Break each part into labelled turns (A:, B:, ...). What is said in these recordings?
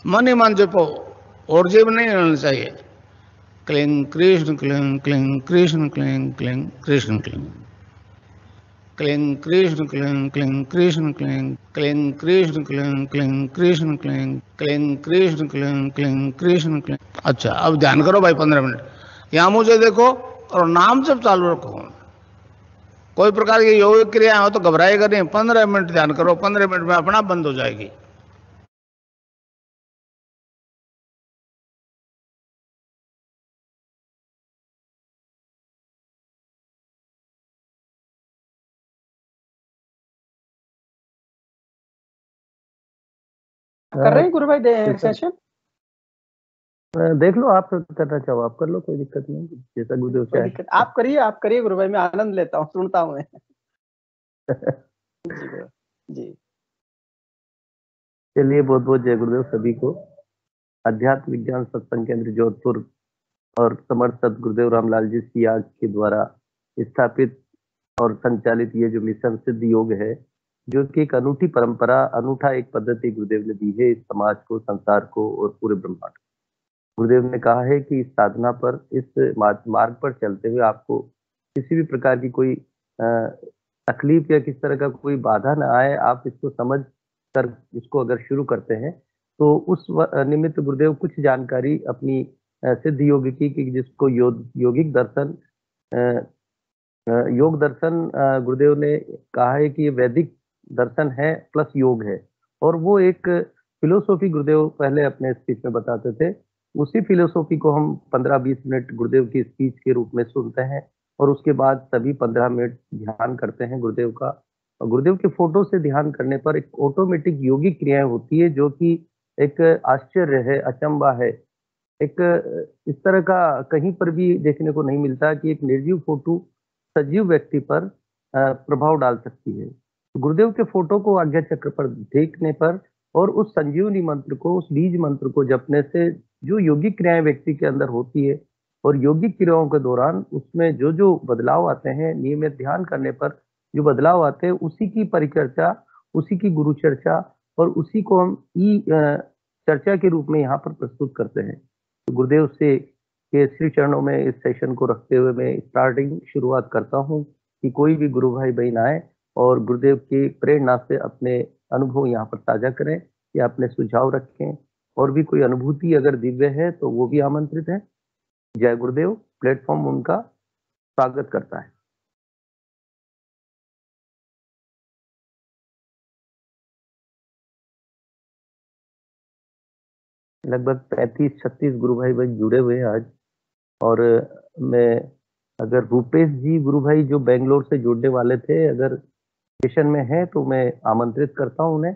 A: मन ही मन जपो और जीव नहीं होना चाहिए। Cling Krishna cling cling Krishna cling cling Krishna cling cling Krishna cling cling Krishna cling cling Krishna cling cling Krishna cling cling Krishna cling cling Krishna cling. अच्छा, अब ध्यान करो भाई 15 मिनट यहां मुझे देखो और नाम जब चालू रखो। कोई प्रकार की योग क्रिया हो तो घबराएगा नहीं। 15 मिनट ध्यान करो, 15 मिनट में अपना बंद हो जाएगी।
B: कर रहे हैं गुरु भाई सेशन?
C: देख लो, आप करना चाहो आप कर लो, कोई दिक्कत नहीं। जैसा गुरुदेव चाहे
B: आप करिए गुरु भाई, मैं आनंद लेता हूँ, सुनता हूँ मैं। जी
C: चलिए, बहुत बहुत जय गुरुदेव सभी को। अध्यात्म विज्ञान सत्संग केंद्र जोधपुर और समर्थ सदगुरुदेव रामलाल जी सियाग के द्वारा स्थापित और संचालित ये जो मिशन सिद्ध योग है, जो कि एक अनूठी परंपरा, अनूठा एक पद्धति गुरुदेव ने दी है इस समाज को, संसार को और पूरे ब्रह्मांड को। गुरुदेव ने कहा है कि इस साधना पर, इस मार्ग पर चलते हुए आपको किसी भी प्रकार की कोई तकलीफ या किस तरह का कोई बाधा न आए। आप इसको समझ कर इसको अगर शुरू करते हैं तो उस निमित्त गुरुदेव कुछ जानकारी अपनी सिद्ध योग की जिसको योगिक दर्शन, योग दर्शन गुरुदेव ने कहा है कि ये वैदिक दर्शन है प्लस योग है। और वो एक फिलोसॉफी गुरुदेव पहले अपने स्पीच में बताते थे। उसी फिलोसॉफी को हम 15-20 मिनट गुरुदेव की स्पीच के रूप में सुनते हैं और उसके बाद सभी 15 मिनट ध्यान करते हैं गुरुदेव का। और गुरुदेव के फोटो से ध्यान करने पर एक ऑटोमेटिक योगिक क्रियाएं होती है, जो कि एक आश्चर्य है, अचंबा है। एक इस तरह का कहीं पर भी देखने को नहीं मिलता कि एक निर्जीव फोटो सजीव व्यक्ति पर प्रभाव डाल सकती है। गुरुदेव के फोटो को आज्ञा चक्र पर देखने पर और उस संजीवनी मंत्र को, उस बीज मंत्र को जपने से जो योगिक क्रियाएं व्यक्ति के अंदर होती है और योगिक क्रियाओं के दौरान उसमें जो जो बदलाव आते हैं, नियमित ध्यान करने पर जो बदलाव आते हैं, उसी की परिचर्चा, उसी की गुरु चर्चा और उसी को हम चर्चा के रूप में यहाँ पर प्रस्तुत करते हैं। तो गुरुदेव से के श्री चरणों में इस सेशन को रखते हुए मैं शुरुआत करता हूँ कि कोई भी गुरु भाई बहन आए और गुरुदेव की प्रेरणा से अपने अनुभव यहाँ पर साझा करें या अपने सुझाव रखें। और भी कोई अनुभूति अगर दिव्य है तो वो भी आमंत्रित है। जय गुरुदेव। प्लेटफॉर्म उनका स्वागत करता है। लगभग 35-36 गुरु भाई बहन जुड़े हुए हैं आज। और मैं अगर रूपेश जी गुरु भाई जो बेंगलोर से जुड़ने वाले थे अगर सेशन में है तो मैं आमंत्रित करता हूं उन्हें।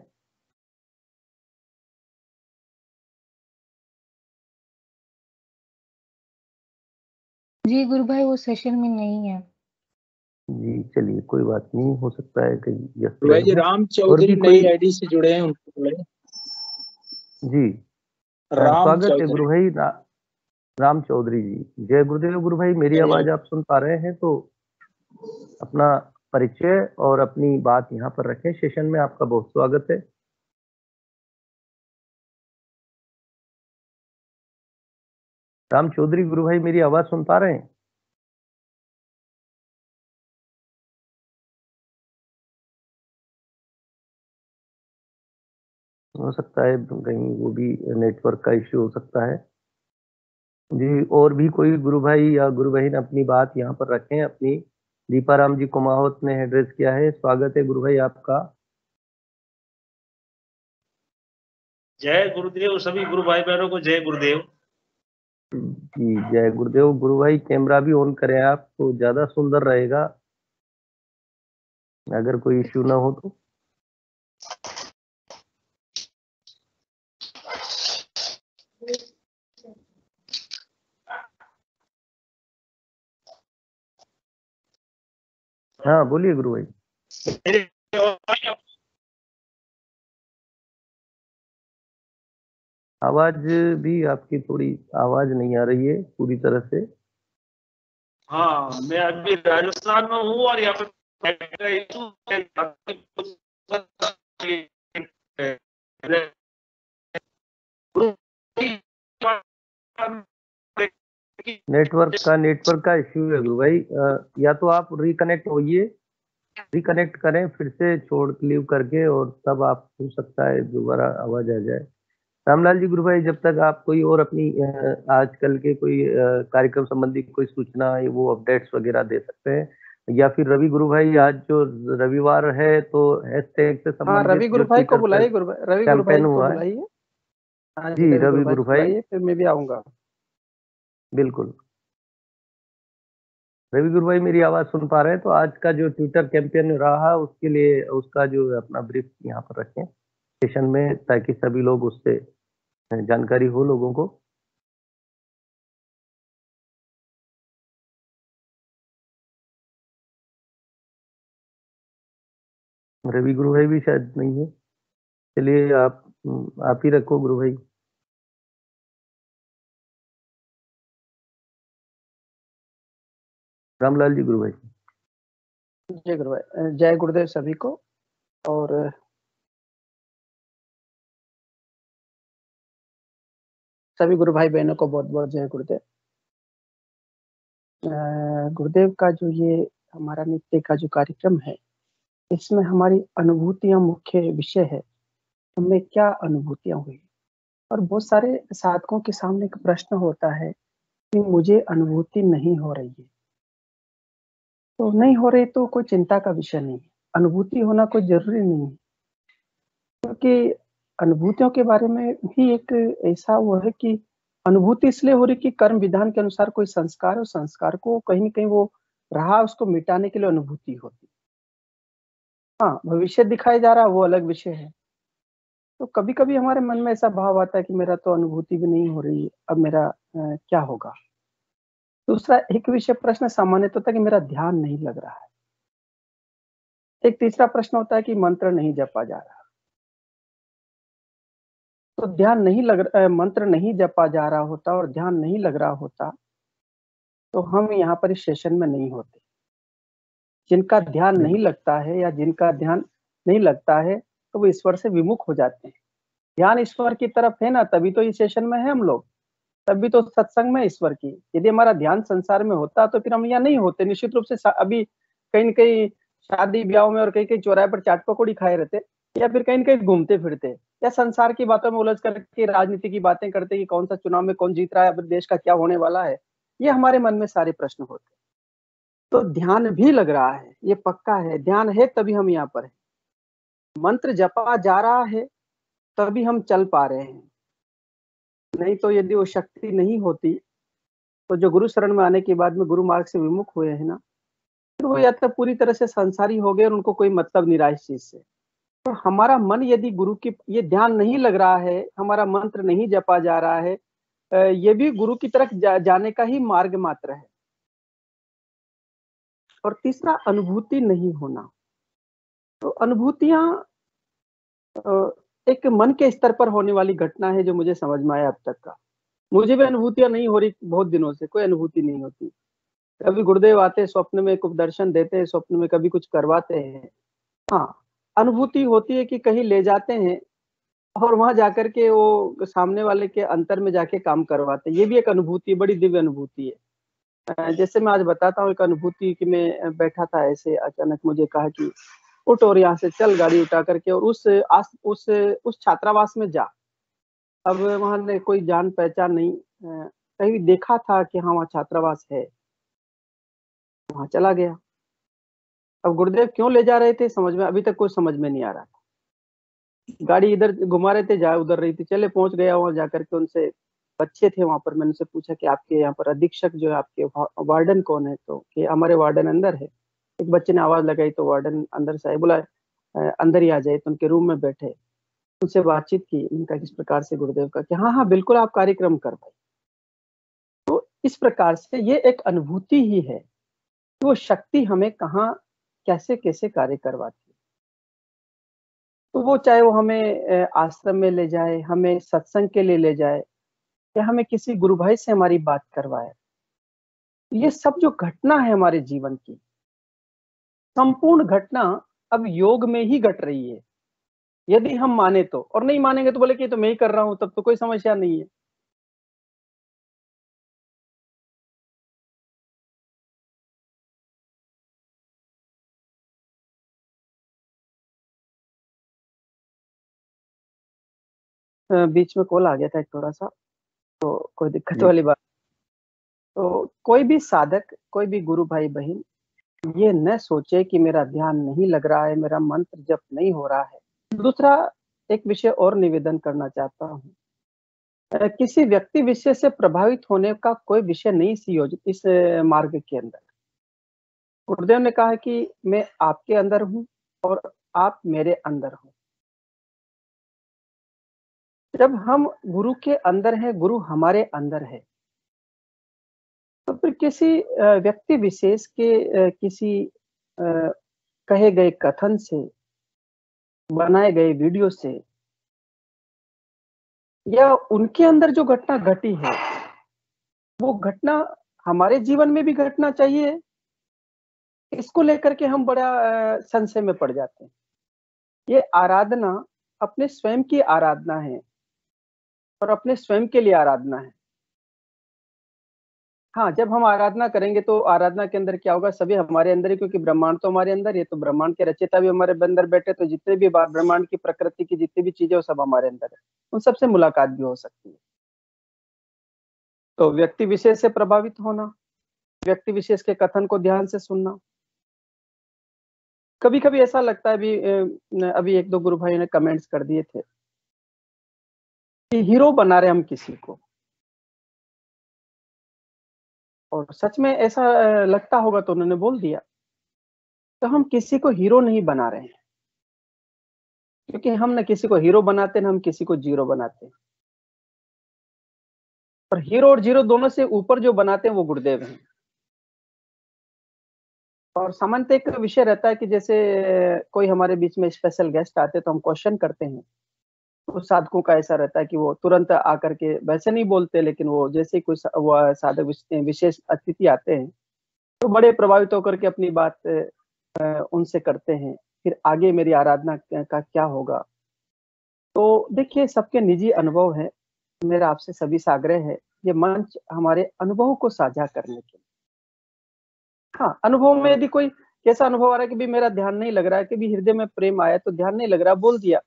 D: जी गुरु भाई वो सेशन में नहीं है।
C: जी चलिए, कोई बात नहीं, हो सकता है कहीं
E: भाई जी राम चौधरी नई आईडी से जुड़े हैं, उनको
C: जी स्वागत है गुरु भाई राम चौधरी जी। जय गुरुदेव गुरु भाई, मेरी आवाज आप सुन पा रहे हैं तो अपना परिचय और अपनी बात यहाँ पर रखें। सेशन में आपका बहुत स्वागत है। राम चौधरी गुरु भाई मेरी आवाज सुन पा रहे हैं? हो सकता है कहीं वो भी नेटवर्क का इश्यू हो सकता है जी। और भी कोई गुरु भाई या गुरु बहन अपनी बात यहाँ पर रखें। अपनी दीपाराम जी कुमावत ने एड्रेस किया है। स्वागत है गुरु भाई आपका।
F: जय गुरुदेव। सभी गुरु भाई बहनों को जय गुरुदेव
C: जी। जय गुरुदेव। गुरु भाई कैमरा भी ऑन करें आप तो ज्यादा सुंदर रहेगा, अगर कोई इश्यू ना हो तो। हाँ बोलिए गुरु भाई। आवाज भी आपकी थोड़ी आवाज नहीं आ रही है पूरी तरह से।
F: हाँ मैं अभी राजस्थान में हूँ और यहाँ पे गुरु
C: नेटवर्क का इश्यू है गुरु भाई। या तो आप रिकनेक्ट होइए, रिकनेक्ट करें फिर से छोड़ लीव करके, और तब आप हो सकता है दोबारा आवाज आ जाए। रामलाल जी गुरु भाई, जब तक आप कोई और अपनी आजकल के कोई कार्यक्रम संबंधी कोई सूचना है वो अपडेट्स वगैरह दे सकते हैं, या फिर रवि गुरु भाई आज जो रविवार है तो हैशटैग से
B: हाँ,
C: संबंधित
B: रवि गुरु
C: जो
B: भाई को
C: ट्विटर
B: बुलाइए,
C: पे
B: रवि गुरु भाई
C: कैंपेन
B: को
C: हुआ है।
B: बुलाइए। हाँ
C: जी
B: रवि
C: रवि
B: गुरु भाई
C: गुरु
B: को
C: भाई,
B: बुलाइए, फिर मैं भी आऊंगा।
C: बिल्कुल। रवि गुरु भाई मेरी आवाज सुन पा रहे हैं? तो आज का जो ट्विटर कैंपेन रहा उसके लिए उसका जो अपना ब्रीफ यहाँ पर रखें सेशन में, ताकि सभी लोग उससे जानकारी हो लोगों को। रवि गुरु भाई भी शायद नहीं है, चलिए आप ही रखो गुरु भाई। रामलाल जी गुरु भाई।
B: जय गुरु भाई, जय गुरुदेव सभी को। और सभी गुरु भाई बहनों को बहुत बहुत जय गुरुदेव। गुरुदेव का जो ये हमारा नित्य का जो कार्यक्रम है, इसमें हमारी अनुभूतियां मुख्य विषय है। हमें क्या अनुभूतियां हुई, और बहुत सारे साधकों के सामने एक प्रश्न होता है कि मुझे अनुभूति नहीं हो रही है। तो नहीं हो रही तो कोई चिंता का विषय नहीं है, अनुभूति होना कोई जरूरी नहीं है, क्योंकि अनुभूतियों के बारे में भी एक ऐसा वो है कि अनुभूति इसलिए हो रही कि कर्म विधान के अनुसार कोई संस्कार, और संस्कार को कहीं ना कहीं वो रहा, उसको मिटाने के लिए अनुभूति होती। हाँ, भविष्य दिखाया जा रहा वो अलग विषय है। तो कभी कभी हमारे मन में ऐसा भाव आता है कि मेरा तो अनुभूति भी नहीं हो रही, अब मेरा क्या होगा। दूसरा एक विषय प्रश्न सामान्य होता है कि मेरा ध्यान नहीं लग रहा है। एक तीसरा प्रश्न होता है कि मंत्र नहीं जपा जा रहा। तो ध्यान नहीं मंत्र नहीं जपा जा रहा होता और ध्यान नहीं लग रहा होता तो हम यहाँ पर इस सेशन में नहीं होते। जिनका ध्यान नहीं लगता है या जिनका ध्यान नहीं लगता है तो वो ईश्वर से विमुख हो जाते हैं। ध्यान ईश्वर की तरफ है ना, तभी तो इस सेशन में है हम लोग, तभी तो सत्संग में ईश्वर की। यदि हमारा ध्यान संसार में होता तो फिर हम यहाँ नहीं होते निश्चित रूप से। अभी कहीं न कहीं शादी ब्याह में और कहीं कहीं चौराहे पर चाट पकौड़ी खाए रहते, या फिर कहीं न कहीं घूमते फिरते, या संसार की बातों में उलझ करके राजनीति की बातें करते कि कौन सा चुनाव में कौन जीत रहा है, देश का क्या होने वाला है। ये हमारे मन में सारे प्रश्न होते। तो ध्यान भी लग रहा है, ये पक्का है, ध्यान है तभी हम यहाँ पर है। मंत्र जपा जा रहा है तभी हम चल पा रहे हैं, नहीं तो यदि वो शक्ति नहीं होती तो जो गुरु शरण में आने के बाद में गुरु मार्ग से विमुख हुए हैं ना, फिर वो या तो पूरी तरह से संसारी हो गए और उनको कोई मतलब नहीं रहा इस चीज से। तो हमारा मन यदि गुरु की ये ध्यान नहीं लग रहा है, हमारा मंत्र नहीं जपा जा रहा है, ये भी गुरु की तरफ जाने का ही मार्ग मात्र है। और तीसरा अनुभूति नहीं होना। तो अनुभूतियां एक मन के स्तर पर होने वाली घटना है जो मुझे समझ में आया अब तक का। मुझे भी अनुभूतियां नहीं हो रही, बहुत दिनों से कोई अनुभूति नहीं होती। कभी गुरुदेव आते स्वप्न में, कुछ दर्शन देते हैं स्वप्न में, कभी कुछ करवाते हैं। हाँ, अनुभूति होती है कि कहीं ले जाते हैं और वहां जाकर के वो सामने वाले के अंतर में जाके काम करवाते हैं। ये भी एक अनुभूति, बड़ी दिव्य अनुभूति है। जैसे मैं आज बताता हूँ एक अनुभूति कि मैं बैठा था ऐसे, अचानक मुझे कहा कि उठ और यहाँ से चल, गाड़ी उठा करके और उस छात्रावास में जा। अब वहां ने कोई जान पहचान नहीं, कहीं भी देखा था कि हाँ वहाँ छात्रावास है, वहां चला गया। अब गुरुदेव क्यों ले जा रहे थे समझ में अभी तक कोई समझ में नहीं आ रहा था। गाड़ी इधर घुमा रहे थे, जा उधर रही थी, चले पहुंच गया वहां जाकर के। उनसे बच्चे थे वहां पर, मैंने उनसे पूछा कि आपके यहाँ पर अधीक्षक जो है, आपके वार्डन कौन है? तो कि हमारे वार्डन अंदर है। एक बच्चे ने आवाज लगाई तो वार्डन अंदर से आए, बोला अंदर ही आ जाए। तो उनके रूम में बैठे, उनसे बातचीत की। उनका किस प्रकार से गुरुदेव का कि हाँ हाँ बिल्कुल आप कार्यक्रम कर पाए। तो इस प्रकार से ये एक अनुभूति ही है कि वो शक्ति हमें कहाँ कैसे कैसे कार्य करवाती है। तो वो चाहे वो हमें आश्रम में ले जाए, हमें सत्संग के लिए ले जाए, या हमें किसी गुरु भाई से हमारी बात करवाए, ये सब जो घटना है हमारे जीवन की, संपूर्ण घटना अब योग में ही घट रही है। यदि हम माने तो, और नहीं मानेंगे तो बोले कि तो मैं ही कर रहा हूं, तब तो कोई समस्या नहीं है। बीच में कॉल आ गया था एक थोड़ा सा, तो कोई दिक्कत
C: जी।
B: वाली बात। तो कोई भी साधक, कोई भी गुरु भाई बहन ये न सोचे कि मेरा ध्यान नहीं लग रहा है, मेरा मंत्र जप नहीं हो रहा है। दूसरा एक विषय और निवेदन करना चाहता हूँ, किसी व्यक्ति विशेष से प्रभावित होने का कोई विषय नहीं इस मार्ग के अंदर। गुरुदेव ने कहा है कि मैं आपके अंदर हूँ और आप मेरे अंदर हो। जब हम गुरु के अंदर हैं, गुरु हमारे अंदर है, तो फिर किसी व्यक्ति विशेष के किसी कहे गए कथन से, बनाए गए वीडियो से, या उनके अंदर जो घटना घटी है, वो घटना हमारे जीवन में भी घटना चाहिए, इसको लेकर के हम बड़ा संशय में पड़ जाते हैं। ये आराधना अपने स्वयं की आराधना है और अपने स्वयं के लिए आराधना है। हाँ, जब हम आराधना करेंगे तो आराधना के अंदर क्या होगा, सभी हमारे अंदर ही, क्योंकि ब्रह्मांड तो हमारे अंदर है, तो ब्रह्मांड के रचयिता भी हमारे अंदर बैठे, तो जितने भी ब्रह्मांड की प्रकृति की जितनी भी चीजें वो सब हमारे अंदर है, उन सबसे मुलाकात भी हो सकती है। तो व्यक्ति विशेष से प्रभावित होना, व्यक्ति विशेष के कथन को ध्यान से सुनना। कभी कभी ऐसा लगता है, अभी एक दो गुरु भाई ने कमेंट्स कर दिए थे कि हीरो बना रहे हम किसी को, और सच में ऐसा लगता होगा तो उन्होंने बोल दिया। तो हम किसी को हीरो नहीं बना रहे हैं, क्योंकि हम न किसी को हीरो बनाते, न हम किसी को जीरो बनाते हैं। और हीरो और जीरो दोनों से ऊपर जो बनाते हैं वो गुरुदेव हैं। और सामान्यतः एक विषय रहता है कि जैसे कोई हमारे बीच में स्पेशल गेस्ट आते हैं तो हम क्वेश्चन करते हैं, तो साधकों का ऐसा रहता है कि वो तुरंत आकर के वैसे नहीं बोलते, लेकिन वो जैसे ही कोई वो साधक विशेष अतिथि आते हैं तो बड़े प्रभावित होकर के अपनी बात उनसे करते हैं, फिर आगे मेरी आराधना का क्या होगा। तो देखिए, सबके निजी अनुभव है, मेरा आपसे सभी से आग्रह है, ये मंच हमारे अनुभव को साझा करने के लिए। हाँ, अनुभव में यदि कोई कैसा अनुभव आ रहा है कि भी मेरा ध्यान नहीं लग रहा है, कि भी हृदय में प्रेम आया तो ध्यान नहीं लग रहा, बोल दिया,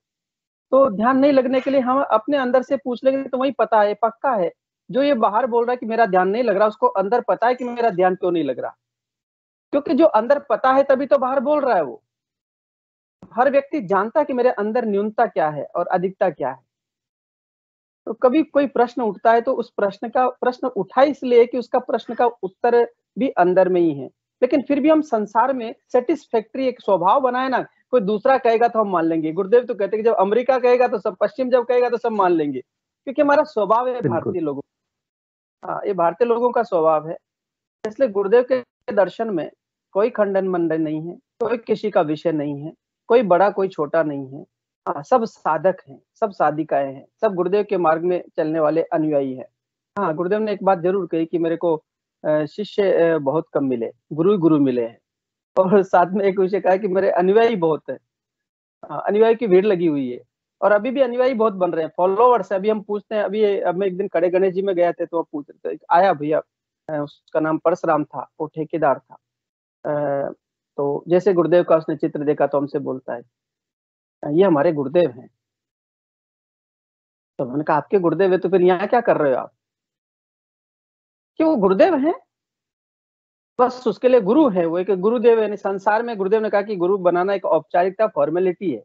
B: तो ध्यान नहीं लगने के लिए हम अपने अंदर से पूछ लेंगे तो वही पता है, पक्का है। जो ये बाहर बोल रहा है कि मेरा ध्यान नहीं लग रहा, उसको अंदर पता है कि मेरा ध्यान क्यों नहीं लग रहा, क्योंकि जो अंदर पता है तभी तो बाहर बोल रहा है वो। हर व्यक्ति जानता है कि मेरे अंदर न्यूनता क्या है और अधिकता क्या है। तो कभी कोई प्रश्न उठता है तो उस प्रश्न उठा इसलिए कि उसका प्रश्न का उत्तर भी अंदर में ही है, लेकिन फिर भी हम संसार में सेटिस्फैक्टरी एक स्वभाव बनाए ना, कोई दूसरा कहेगा तो हम मान लेंगे। गुरुदेव तो कहते हैं कि जब अमेरिका कहेगा तो सब, पश्चिम जब कहेगा तो सब मान लेंगे, क्योंकि हमारा स्वभाव है
C: बिल्कुल।
B: भारतीय लोगों। हाँ, ये भारतीय लोगों का स्वभाव है। इसलिए गुरुदेव के दर्शन में कोई खंडन मंडन नहीं है, कोई किसी का विषय नहीं है, कोई बड़ा कोई छोटा नहीं है। हाँ, सब साधक हैं, सब साधिकाएं हैं, सब गुरुदेव के मार्ग में चलने वाले अनुयायी हैं। हाँ, गुरुदेव ने एक बात जरूर कही कि मेरे को शिष्य बहुत कम मिले, गुरु ही गुरु मिले हैं। और साथ में एक विषय कहा कि मेरे अनुयायी बहुत है। अनुयायी की भीड़ लगी हुई है, और अभी भी अनुयायी बहुत बन रहे हैं, फॉलोवर्स है। अभी हम पूछते हैं, अब मैं एक दिन खड़े गणेश जी में गया थे, तो वो पूछ रहे थे, आया भैया, उसका नाम परशुराम था, वो ठेकेदार था। तो जैसे गुरुदेव का उसने चित्र देखा तो हमसे बोलता है, ये हमारे गुरुदेव हैं। तो मैंने कहा, आपके गुरुदेव है तो फिर यहाँ क्या कर रहे हो आप? कि वो गुरुदेव हैं, बस उसके लिए गुरु है, वो एक गुरुदेव है। संसार में गुरुदेव ने कहा कि गुरु बनाना एक औपचारिकता, फॉर्मेलिटी है।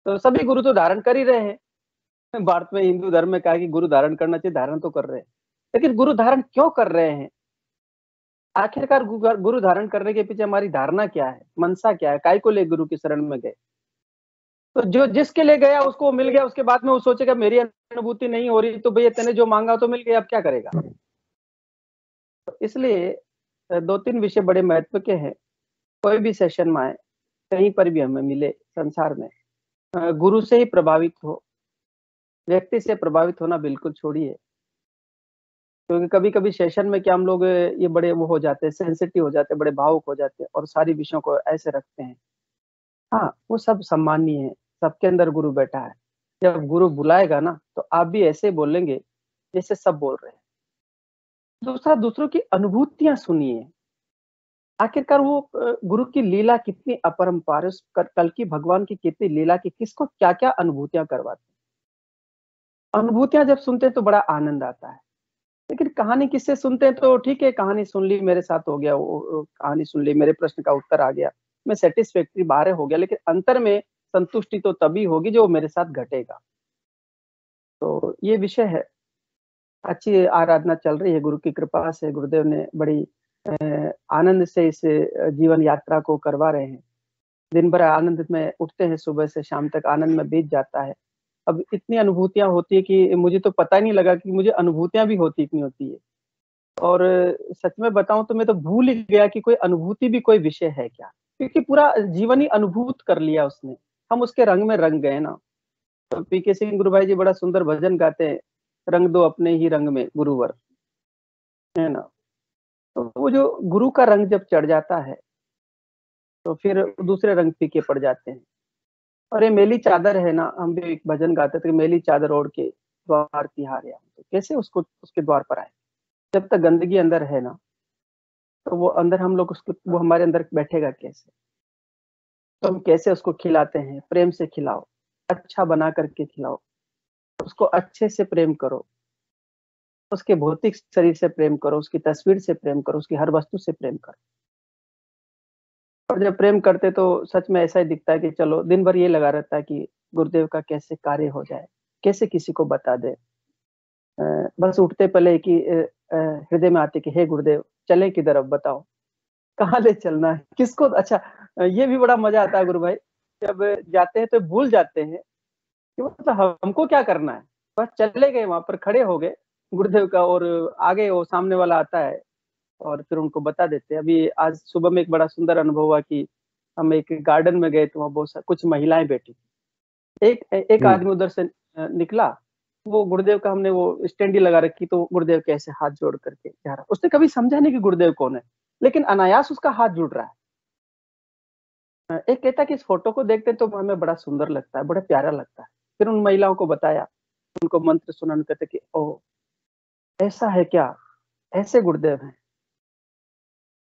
B: तो सभी गुरु तो धारण कर ही रहे हैं। भारत में हिंदू धर्म में कहा कि गुरु धारण करना चाहिए, धारण तो कर रहे हैं, लेकिन गुरु धारण क्यों कर रहे हैं? आखिरकार गुरु धारण करने के पीछे हमारी धारणा क्या है, मनसा क्या है, काय को ले गुरु की शरण में गए? तो जो जिसके लिए गया उसको मिल गया, उसके बाद में वो सोचेगा मेरी अनुभूति नहीं हो रही, तो भैया तेने जो मांगा तो मिल गया, अब क्या करेगा? तो इसलिए दो तीन विषय बड़े महत्व के हैं। कोई भी सेशन में आए, कहीं पर भी हमें मिले संसार में, गुरु से ही प्रभावित हो, व्यक्ति से प्रभावित होना बिल्कुल छोड़िए। क्योंकि कभी कभी सेशन में क्या हम लोग ये बड़े वो हो जाते हैं, सेंसिटिव हो जाते हैं, बड़े भावुक हो जाते हैं और सारी विषयों को ऐसे रखते हैं। हाँ, वो सब सम्मानीय है, सबके अंदर गुरु बैठा है। जब गुरु बुलाएगा ना तो आप भी ऐसे बोलेंगे जैसे सब बोल रहे हैं। दूसरा, दूसरों की अनुभूतियां सुनिए। आखिरकार वो गुरु की लीला कितनी अपरंपार है, कल की भगवान की कितनी लीला की, किसको क्या क्या अनुभूतियां करवाते हैं। अनुभूतियां जब सुनते हैं तो बड़ा आनंद आता है, लेकिन कहानी किससे सुनते हैं तो ठीक है, कहानी सुन ली, मेरे साथ हो गया, वो कहानी सुन ली, मेरे प्रश्न का उत्तर आ गया, मैं सेटिस्फैक्ट्री बाहर हो गया, लेकिन अंतर में संतुष्टि तो तभी होगी जो मेरे साथ घटेगा। तो ये विषय है। अच्छी आराधना चल रही है, गुरु की कृपा से गुरुदेव ने बड़ी आनंद से इस जीवन यात्रा को करवा रहे हैं। दिन भर आनंद में उठते हैं, सुबह से शाम तक आनंद में बीत जाता है। अब इतनी अनुभूतियां होती है कि मुझे तो पता ही नहीं लगा कि मुझे अनुभूतियां भी इतनी होती है। और सच में बताऊं तो मैं तो भूल ही गया कि कोई अनुभूति भी कोई विषय है क्या, क्योंकि पूरा जीवन ही अनुभूत कर लिया उसने। हम उसके रंग में रंग गए ना। तो पीके सिंह गुरु भाई जी बड़ा सुंदर भजन गाते हैं, रंग दो अपने ही रंग में गुरुवर, है ना। तो वो जो गुरु का रंग जब चढ़ जाता है तो फिर दूसरे रंग फीके पड़ जाते हैं। और ये मेली चादर है ना, हम भी एक भजन गाते थे, मेली चादर ओढ़ के द्वार तिहारिया, तो कैसे उसको उसके द्वार पर आए। जब तक गंदगी अंदर है ना, तो वो अंदर हम लोग उसको, वो हमारे अंदर बैठेगा कैसे। तो हम कैसे उसको खिलाते हैं, प्रेम से खिलाओ, अच्छा बना करके खिलाओ, उसको अच्छे से प्रेम करो, उसके भौतिक शरीर से प्रेम करो, उसकी तस्वीर से प्रेम करो, उसकी हर वस्तु से प्रेम करो। और जब प्रेम करते तो सच में ऐसा ही दिखता है कि चलो दिन भर ये लगा रहता है कि गुरुदेव का कैसे कार्य हो जाए, कैसे किसी को बता दे। बस उठते पहले कि हृदय में आते कि हे गुरुदेव चले किधर, अब बताओ कहाँ ले चलना है, किसको। अच्छा, ये भी बड़ा मजा आता है गुरु भाई, जब जाते हैं तो भूल जाते हैं कि मतलब हमको क्या करना है। बस चले गए, वहां पर खड़े हो गए गुरुदेव का, और आगे वो सामने वाला आता है और फिर उनको बता देते हैं। अभी आज सुबह में एक बड़ा सुंदर अनुभव हुआ कि हम एक गार्डन में गए तो वहाँ बहुत कुछ महिलाएं बैठी। एक आदमी उधर से निकला, वो गुरुदेव का, हमने वो स्टैंडी लगा रखी, तो गुरुदेव के ऐसे हाथ जोड़ करके जा रहा। उसने कभी समझा नहीं कि गुरुदेव कौन है, लेकिन अनायास उसका हाथ जुड़ रहा है। एक कहता है कि इस फोटो को देखते तो हमें बड़ा सुंदर लगता है, बड़ा प्यारा लगता है। फिर उन महिलाओं को बताया, उनको मंत्र सुना, कहते कि ओ ऐसा है क्या, ऐसे गुरुदेव हैं।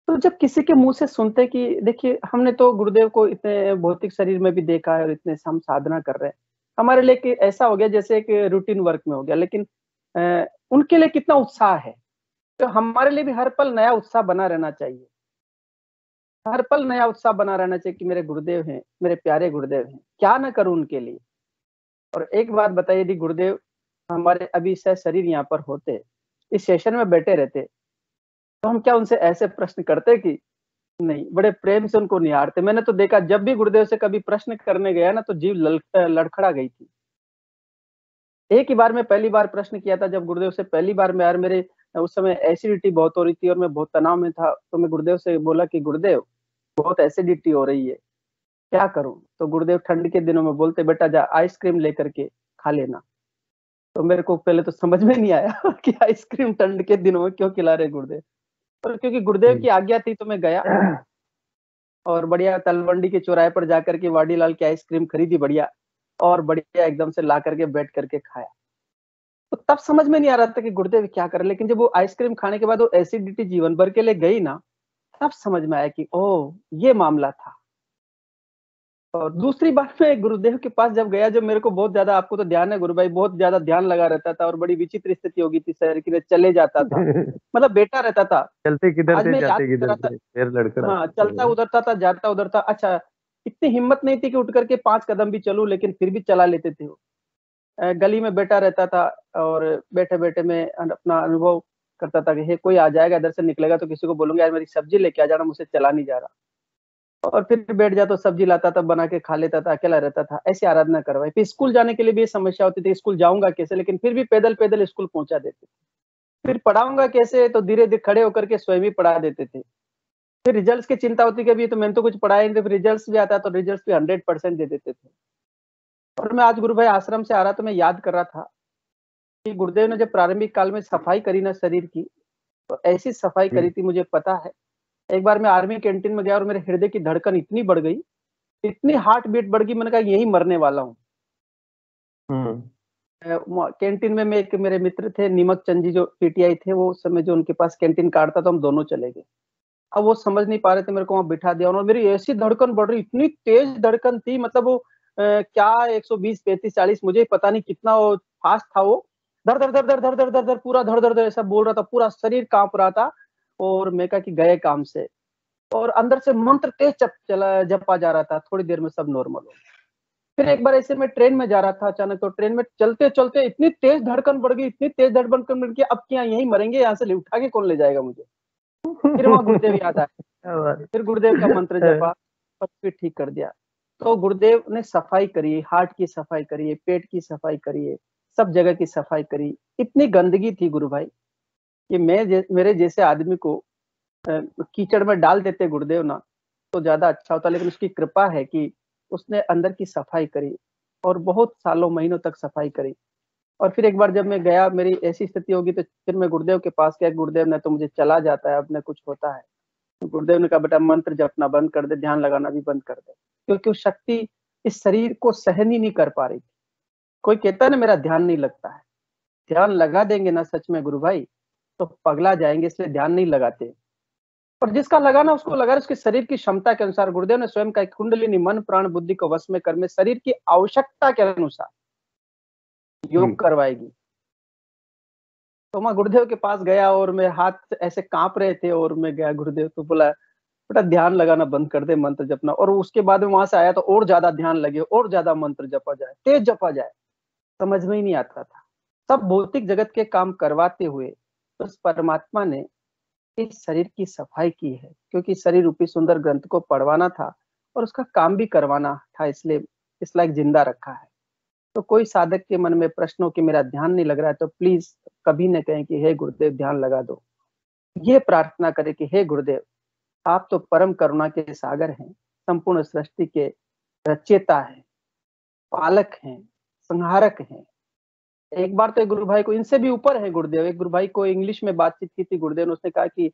B: तो जब किसी के मुंह से सुनते कि देखिए हमने तो गुरुदेव को इतने भौतिक शरीर में भी देखा है और इतने हम साधना कर रहे हैं, हमारे लिए कि ऐसा हो गया जैसे एक रूटीन वर्क में हो गया, लेकिन उनके लिए कितना उत्साह है। तो हमारे लिए भी हर पल नया उत्साह बना रहना चाहिए, हर पल नया उत्साह बना रहना चाहिए कि मेरे गुरुदेव हैं, मेरे प्यारे गुरुदेव हैं, क्या ना करूं उनके लिए। और एक बात बताइए, यदि गुरुदेव हमारे अभी शायद शरीर यहाँ पर होते, इस सेशन में बैठे रहते, तो हम क्या उनसे ऐसे प्रश्न करते कि नहीं, बड़े प्रेम से उनको निहारते। मैंने तो देखा जब भी गुरुदेव से कभी प्रश्न करने गया ना, तो जीव लड़खड़ा गई थी। एक ही बार में पहली बार प्रश्न किया था, जब गुरुदेव से पहली बार मैं, यार मेरे उस समय एसिडिटी बहुत हो रही थी और मैं बहुत तनाव में था, तो मैं गुरुदेव से बोला कि गुरुदेव बहुत एसिडिटी हो रही है, क्या करूं। तो गुरुदेव ठंड के दिनों में बोलते, बेटा जा आइसक्रीम लेकर के खा लेना। तो मेरे को पहले तो समझ में नहीं आया कि आइसक्रीम ठंड के दिनों में क्यों खिला रहे गुरुदेव, और क्योंकि गुरुदेव की आज्ञा थी तो मैं गया और बढ़िया तलवंडी के चौराहे पर जाकर के वाडीलाल की आइसक्रीम खरीदी बढ़िया, और बढ़िया एकदम से ला करके बैठ करके खाया। तो तब समझ में नहीं आ रहा था कि गुरुदेव क्या कर, लेकिन जब वो आइसक्रीम खाने के बाद वो एसिडिटी जीवन भर के लिए गई ना, तब समझ में आया कि ओ ये मामला था। और दूसरी बात मैं गुरुदेव के पास जब गया, जब मेरे को बहुत ज्यादा, आपको तो ध्यान है गुरु भाई, बहुत ज्यादा ध्यान लगा रहता था और बड़ी विचित्र स्थिति हो गई थी शरीर की, चले जाता था, मतलब बेटा रहता था।
C: चलते किधर
B: आज
C: थे
B: मैं याद
C: जाते
B: कर
C: किधर
B: रहा था,
C: थे, फिर लड़खड़ा।
B: हाँ चलता उधरता था, जाता उधर था। अच्छा, इतनी हिम्मत नहीं थी कि उठ करके 5 कदम भी चलूं, लेकिन फिर भी चला लेते थे वो। गली में बैठा रहता था और बैठे बैठे मैं अपना अनुभव करता था कि हे कोई आ जाएगा इधर से निकलेगा तो किसी को बोलूंगा यार मेरी सब्जी लेके आ जाना, मुझसे चला नहीं जा रहा। और फिर बैठ जा तो सब्जी लाता था, बना के खा लेता था, अकेला रहता था। ऐसी आराधना करवाई। फिर स्कूल जाने के लिए भी ये समस्या होती थी, स्कूल जाऊंगा कैसे, लेकिन फिर भी पैदल पैदल स्कूल पहुंचा देते थे। फिर पढ़ाऊंगा कैसे, तो धीरे धीरे खड़े होकर के स्वयं ही पढ़ा देते थे। फिर रिजल्ट्स की चिंता होती कि अभी तो मैंने तो कुछ पढ़ाया नहीं, फिर रिजल्ट्स भी आता तो रिजल्ट्स भी 100% दे देते थे। और मैं आज गुरु भाई आश्रम से आ रहा तो मैं याद कर रहा था कि गुरुदेव ने जब प्रारंभिक काल में सफाई करी ना शरीर की, तो ऐसी सफाई करी थी, मुझे पता है। एक बार मैं आर्मी कैंटीन में गया और मेरे हृदय की धड़कन इतनी बढ़ गई, इतनी हार्ट बीट बढ़ गई, मैंने कहा यही मरने वाला हूँ। कैंटीन में मैं, एक मेरे मित्र थे नीमक चंद जी जो पीटीआई थे, वो उस समय जो उनके पास कैंटीन कार्ड था, तो हम दोनों चले गए। अब वो समझ नहीं पा रहे थे, मेरे को वहां बिठा दिया और मेरी ऐसी धड़कन बढ़ रही, इतनी तेज धड़कन थी, मतलब वो क्या 120 35 40 मुझे पता नहीं कितना वो फास्ट था, वो धर धर धर धर धर धर धर धर पूरा धर धर धर ऐसा बोल रहा था, पूरा शरीर कांप रहा था। और मैं कहा कि गए काम से, और अंदर से मंत्र तेज जपा जा रहा था। थोड़ी देर में सब नॉर्मल हो। फिर एक बार ऐसे मैं ट्रेन में जा रहा था अचानक, तो ट्रेन में चलते चलते इतनी तेज धड़कन बढ़ गई, इतनी तेज धड़कन बढ़ गई, अब क्या यहीं मरेंगे, यहाँ से उठा के कौन ले जाएगा मुझे। फिर वहां गुरुदेव याद आया, फिर गुरुदेव का मंत्र जपा और फिर ठीक कर दिया। तो गुरुदेव ने सफाई करी, हार्ट की सफाई करी, पेट की सफाई करी, सब जगह की सफाई करी। इतनी गंदगी थी गुरु भाई कि मेरे जैसे आदमी को कीचड़ में डाल देते गुरुदेव ना तो ज्यादा अच्छा होता, लेकिन उसकी कृपा है कि उसने अंदर की सफाई करी और बहुत सालों महीनों तक सफाई करी। और फिर एक बार जब मैं गया, मेरी ऐसी स्थिति होगी, तो फिर मैं गुरुदेव के पास गया। गुरुदेव ने तो मुझे चला जाता है, अब न कुछ होता है। तो गुरुदेव ने कहा बेटा मंत्र जपना बंद कर दे, ध्यान लगाना भी बंद कर दे, क्योंकि उस शक्ति इस शरीर को सहन ही नहीं कर पा रही थी। कोई कहता है ना मेरा ध्यान नहीं लगता है, ध्यान लगा देंगे ना सच में गुरु भाई तो पगला जाएंगे, इसलिए ध्यान नहीं लगाते। और जिसका लगाना उसको लगा, उसके शरीर की क्षमता के अनुसार गुरुदेव ने स्वयं का कुंडलिनी मन प्राण बुद्धि को वश में कर में शरीर की आवश्यकता के अनुसार योग करवाएगी। तो मैं गुरुदेव के पास गया और मेरे हाथ ऐसे कांप रहे थे, और मैं गया गुरुदेव तो बोला बेटा ध्यान लगाना बंद कर दे, मंत्र जपना। और उसके बाद में वहां से आया तो और ज्यादा ध्यान लगे, और ज्यादा मंत्र जपा जाए, तेज जपा जाए। समझ में ही नहीं आता था। सब भौतिक जगत के काम करवाते हुए उस परमात्मा ने इस शरीर की सफाई की है, क्योंकि शरीर रूपी सुंदर ग्रंथ को पढ़वाना था और उसका काम भी करवाना था, इसलिए इस लायक जिंदा रखा है। तो कोई साधक के मन में प्रश्न हो कि मेरा ध्यान नहीं लग रहा है, तो प्लीज कभी न कहें कि हे गुरुदेव ध्यान लगा दो। ये प्रार्थना करें कि हे गुरुदेव आप तो परम करुणा के सागर हैं, संपूर्ण सृष्टि के रचयिता हैं, पालक हैं, संहारक हैं। एक बार तो एक गुरु भाई को, इनसे भी ऊपर है गुरुदेव, एक गुरु भाई को इंग्लिश में बातचीत की थी गुरुदेव ने, उसने कहा कि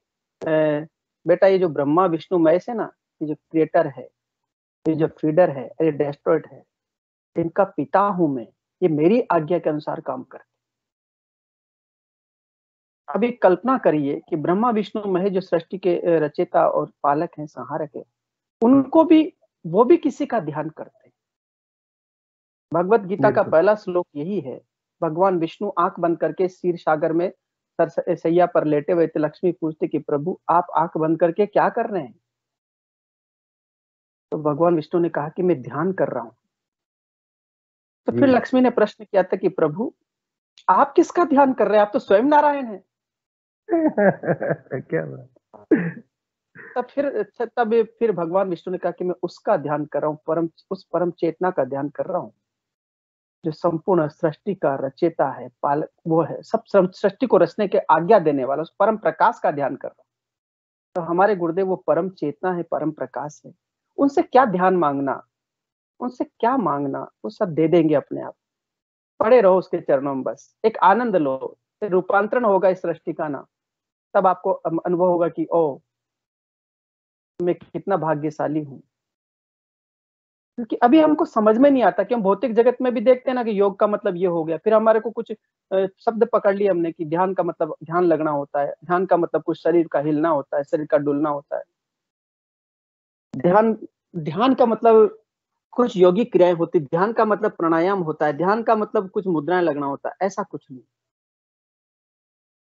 B: बेटा ये जो ब्रह्मा विष्णु महेश है ना, ये जो क्रिएटर है, ये जो फीडर है, ये डेस्ट्रॉयड है, इनका पिता हूं मैं, ये मेरी आज्ञा के अनुसार काम करते। अभी कल्पना करिए कि ब्रह्मा विष्णु महेश जो सृष्टि के रचयिता और पालक हैं, संहारक है, उनको भी, वो भी किसी का ध्यान करते हैं। भगवत गीता का पहला श्लोक यही है, भगवान विष्णु आंख बंद करके क्षीर सागर में सैया पर लेटे हुए थे, लक्ष्मी पूछते कि प्रभु आप आंख बंद करके क्या कर रहे हैं। तो भगवान विष्णु ने कहा कि मैं ध्यान कर रहा हूं। तो फिर लक्ष्मी ने प्रश्न किया था कि प्रभु आप किसका ध्यान कर रहे हैं, आप तो स्वयं नारायण हैं।
C: क्या बात।
B: तब फिर भगवान विष्णु ने कहा कि मैं उसका ध्यान कर रहा हूँ, उस परम चेतना का ध्यान कर रहा हूँ जो संपूर्ण सृष्टि का रचयिता है, पालक वो है, सब सृष्टि को रचने के आज्ञा देने वाला, उस परम प्रकाश का ध्यान कर रहा हूँ। तो हमारे गुरुदेव वो परम चेतना है, परम प्रकाश है। उनसे क्या ध्यान मांगना, उनसे क्या मांगना, वो सब दे देंगे अपने आप। पड़े रहो उसके चरणों में, बस एक आनंद लो, रूपांतरण होगा इस सृष्टि का ना, तब आपको अनुभव होगा कि ओ मैं कितना भाग्यशाली हूँ। क्योंकि अभी हमको समझ में नहीं आता कि हम भौतिक जगत में भी देखते हैं ना कि योग का मतलब ये हो गया, फिर हमारे को कुछ शब्द पकड़ लिए हमने कि ध्यान का मतलब ध्यान लगना होता है, ध्यान का मतलब कुछ शरीर का हिलना होता है, शरीर का डुलना होता है। ध्यान का मतलब कुछ योगी क्रियाएं होती, ध्यान का मतलब प्राणायाम होता है, ध्यान का मतलब कुछ मुद्राएं लगना होता है, ऐसा कुछ नहीं।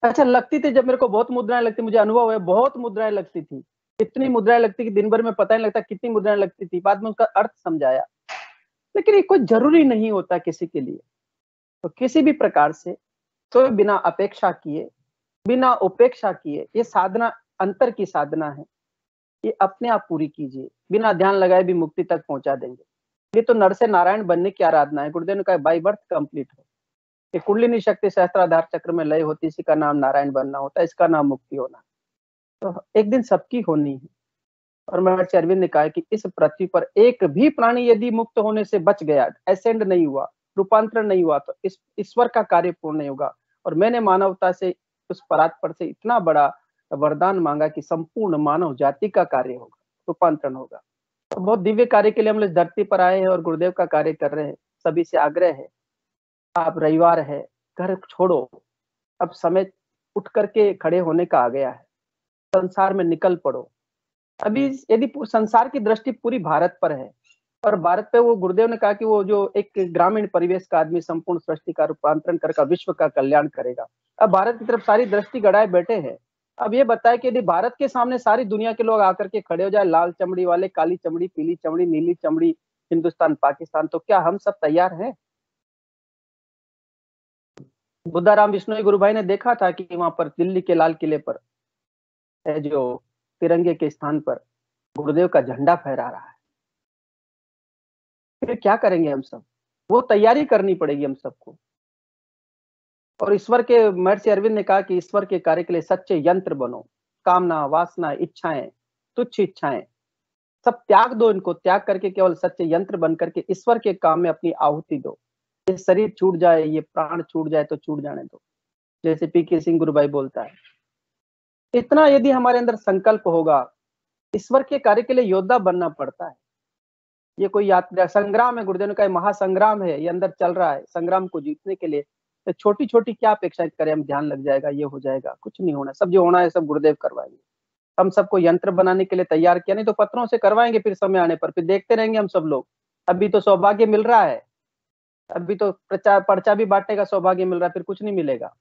B: अच्छा लगती थी, जब मेरे को बहुत मुद्राएं लगती, मुझे अनुभव है बहुत मुद्राएं लगती थी, इतनी मुद्राएं लगती कि दिन भर में पता नहीं लगता कितनी मुद्राएं लगती थी। बाद में उसका अर्थ समझाया, लेकिन ये कोई जरूरी नहीं होता किसी के लिए। तो किसी भी प्रकार से तो बिना अपेक्षा किए, बिना उपेक्षा किए, ये साधना अंतर की साधना है, ये अपने आप पूरी कीजिए, बिना ध्यान लगाए भी मुक्ति तक पहुंचा देंगे। ये तो नर से नारायण बनने की आराधना है। गुरुदेव ने कहा बाई बर्थ कंप्लीट हो, ये कुंडलिनी शक्ति सहस्त्राधार चक्र में लय होती, इसी का नाम नारायण बनना होता है, इसका नाम मुक्ति होना। तो एक दिन सबकी होनी है। और महर्षि अरविंद ने कहा कि इस पृथ्वी पर एक भी प्राणी यदि मुक्त होने से बच गया, एसेंड नहीं हुआ, रूपांतरण नहीं हुआ, तो इस ईश्वर का कार्य पूर्ण नहीं होगा। और मैंने मानवता से, उस परात्पर से इतना बड़ा वरदान मांगा कि संपूर्ण मानव जाति का कार्य होगा, रूपांतरण होगा। तो बहुत दिव्य कार्य के लिए हम इस धरती पर आए हैं और गुरुदेव का कार्य कर रहे हैं। सभी से आग्रह है, आप रविवार है, घर छोड़ो, अब समय उठ करके खड़े होने का आ गया है, संसार में निकल पड़ो। अभी यदि संसार की दृष्टि पूरी भारत पर है, और भारत पे वो गुरुदेव ने कहा कि वो जो एक ग्रामीण परिवेश का आदमी संपूर्ण सृष्टि का रूपांतरण कर विश्व का कल्याण करेगा। अब भारत की तरफ सारी दृष्टि गड़ाए बैठे हैं। अब ये बताए कि यदि भारत के सामने सारी दुनिया के लोग आकर के खड़े हो जाए, लाल चमड़ी वाले, काली चमड़ी, पीली चमड़ी, नीली चमड़ी, हिंदुस्तान, पाकिस्तान, तो क्या हम सब तैयार हैं? बुद्धाराम विष्णु गुरु भाई ने देखा था कि वहां पर दिल्ली के लाल किले पर है जो तिरंगे के स्थान पर गुरुदेव का झंडा फहरा रहा है। फिर क्या करेंगे हम सब? वो तैयारी करनी पड़ेगी हम सबको। और ईश्वर के महर्षि अरविंद ने कहा कि ईश्वर के कार्य के लिए सच्चे यंत्र बनो। कामना, वासना, इच्छाएं, तुच्छ इच्छाएं सब त्याग दो। इनको त्याग करके केवल सच्चे यंत्र बन करके ईश्वर के काम में अपनी आहुति दो। ये शरीर छूट जाए, ये प्राण छूट जाए तो छूट जाने दो, जैसे पीके सिंह गुरु भाई बोलता है। इतना यदि हमारे अंदर संकल्प होगा, ईश्वर के कार्य के लिए योद्धा बनना पड़ता है। ये कोई यात्रा संग्राम है, गुरुदेव ने कहा महासंग्राम है, ये अंदर चल रहा है। संग्राम को जीतने के लिए तो छोटी छोटी क्या अपेक्षाएं करें हम, ध्यान लग जाएगा, ये हो जाएगा, कुछ नहीं होना। सब जो होना है सब गुरुदेव करवाएंगे। हम सबको यंत्र बनाने के लिए तैयार किया, नहीं तो पत्रों से करवाएंगे फिर समय आने पर, फिर देखते रहेंगे हम सब लोग। अभी तो सौभाग्य मिल रहा है, अभी तो प्रचार पर्चा भी बांटने का सौभाग्य मिल रहा है, फिर कुछ नहीं मिलेगा।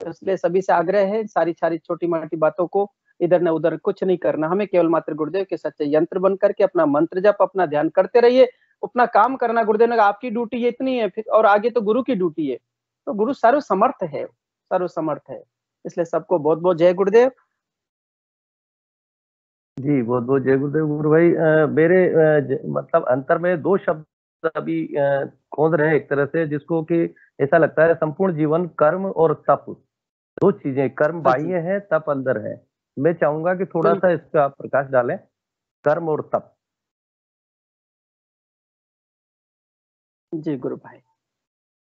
B: तो इसलिए सभी से आग्रह है, सारी सारी छोटी मोटी बातों को इधर न उधर कुछ नहीं करना, हमें केवल मात्र गुरुदेव के सच्चे यंत्र बन करके अपना मंत्र जप, अपना ध्यान करते रहिए, अपना काम करना। गुरुदेव ने कहा आपकी ड्यूटी ये इतनी है, फिर और आगे तो गुरु की ड्यूटी है। तो गुरु सर्वसमर्थ है, सर्वसमर्थ है। इसलिए सबको बहुत बहुत जय गुरुदेव।
C: जी बहुत बहुत जय गुरुदेव। गुरु भाई मेरे मतलब अंतर में दो शब्द अभी खोज रहे हैं एक तरह से, जिसको कि ऐसा लगता है संपूर्ण जीवन कर्म और तप, दो चीजें, कर्म बाह्य है, तप अंदर है। मैं चाहूंगा कि थोड़ा सा इस पे आप प्रकाश डालें, कर्म और तप।
B: जी गुरु भाई,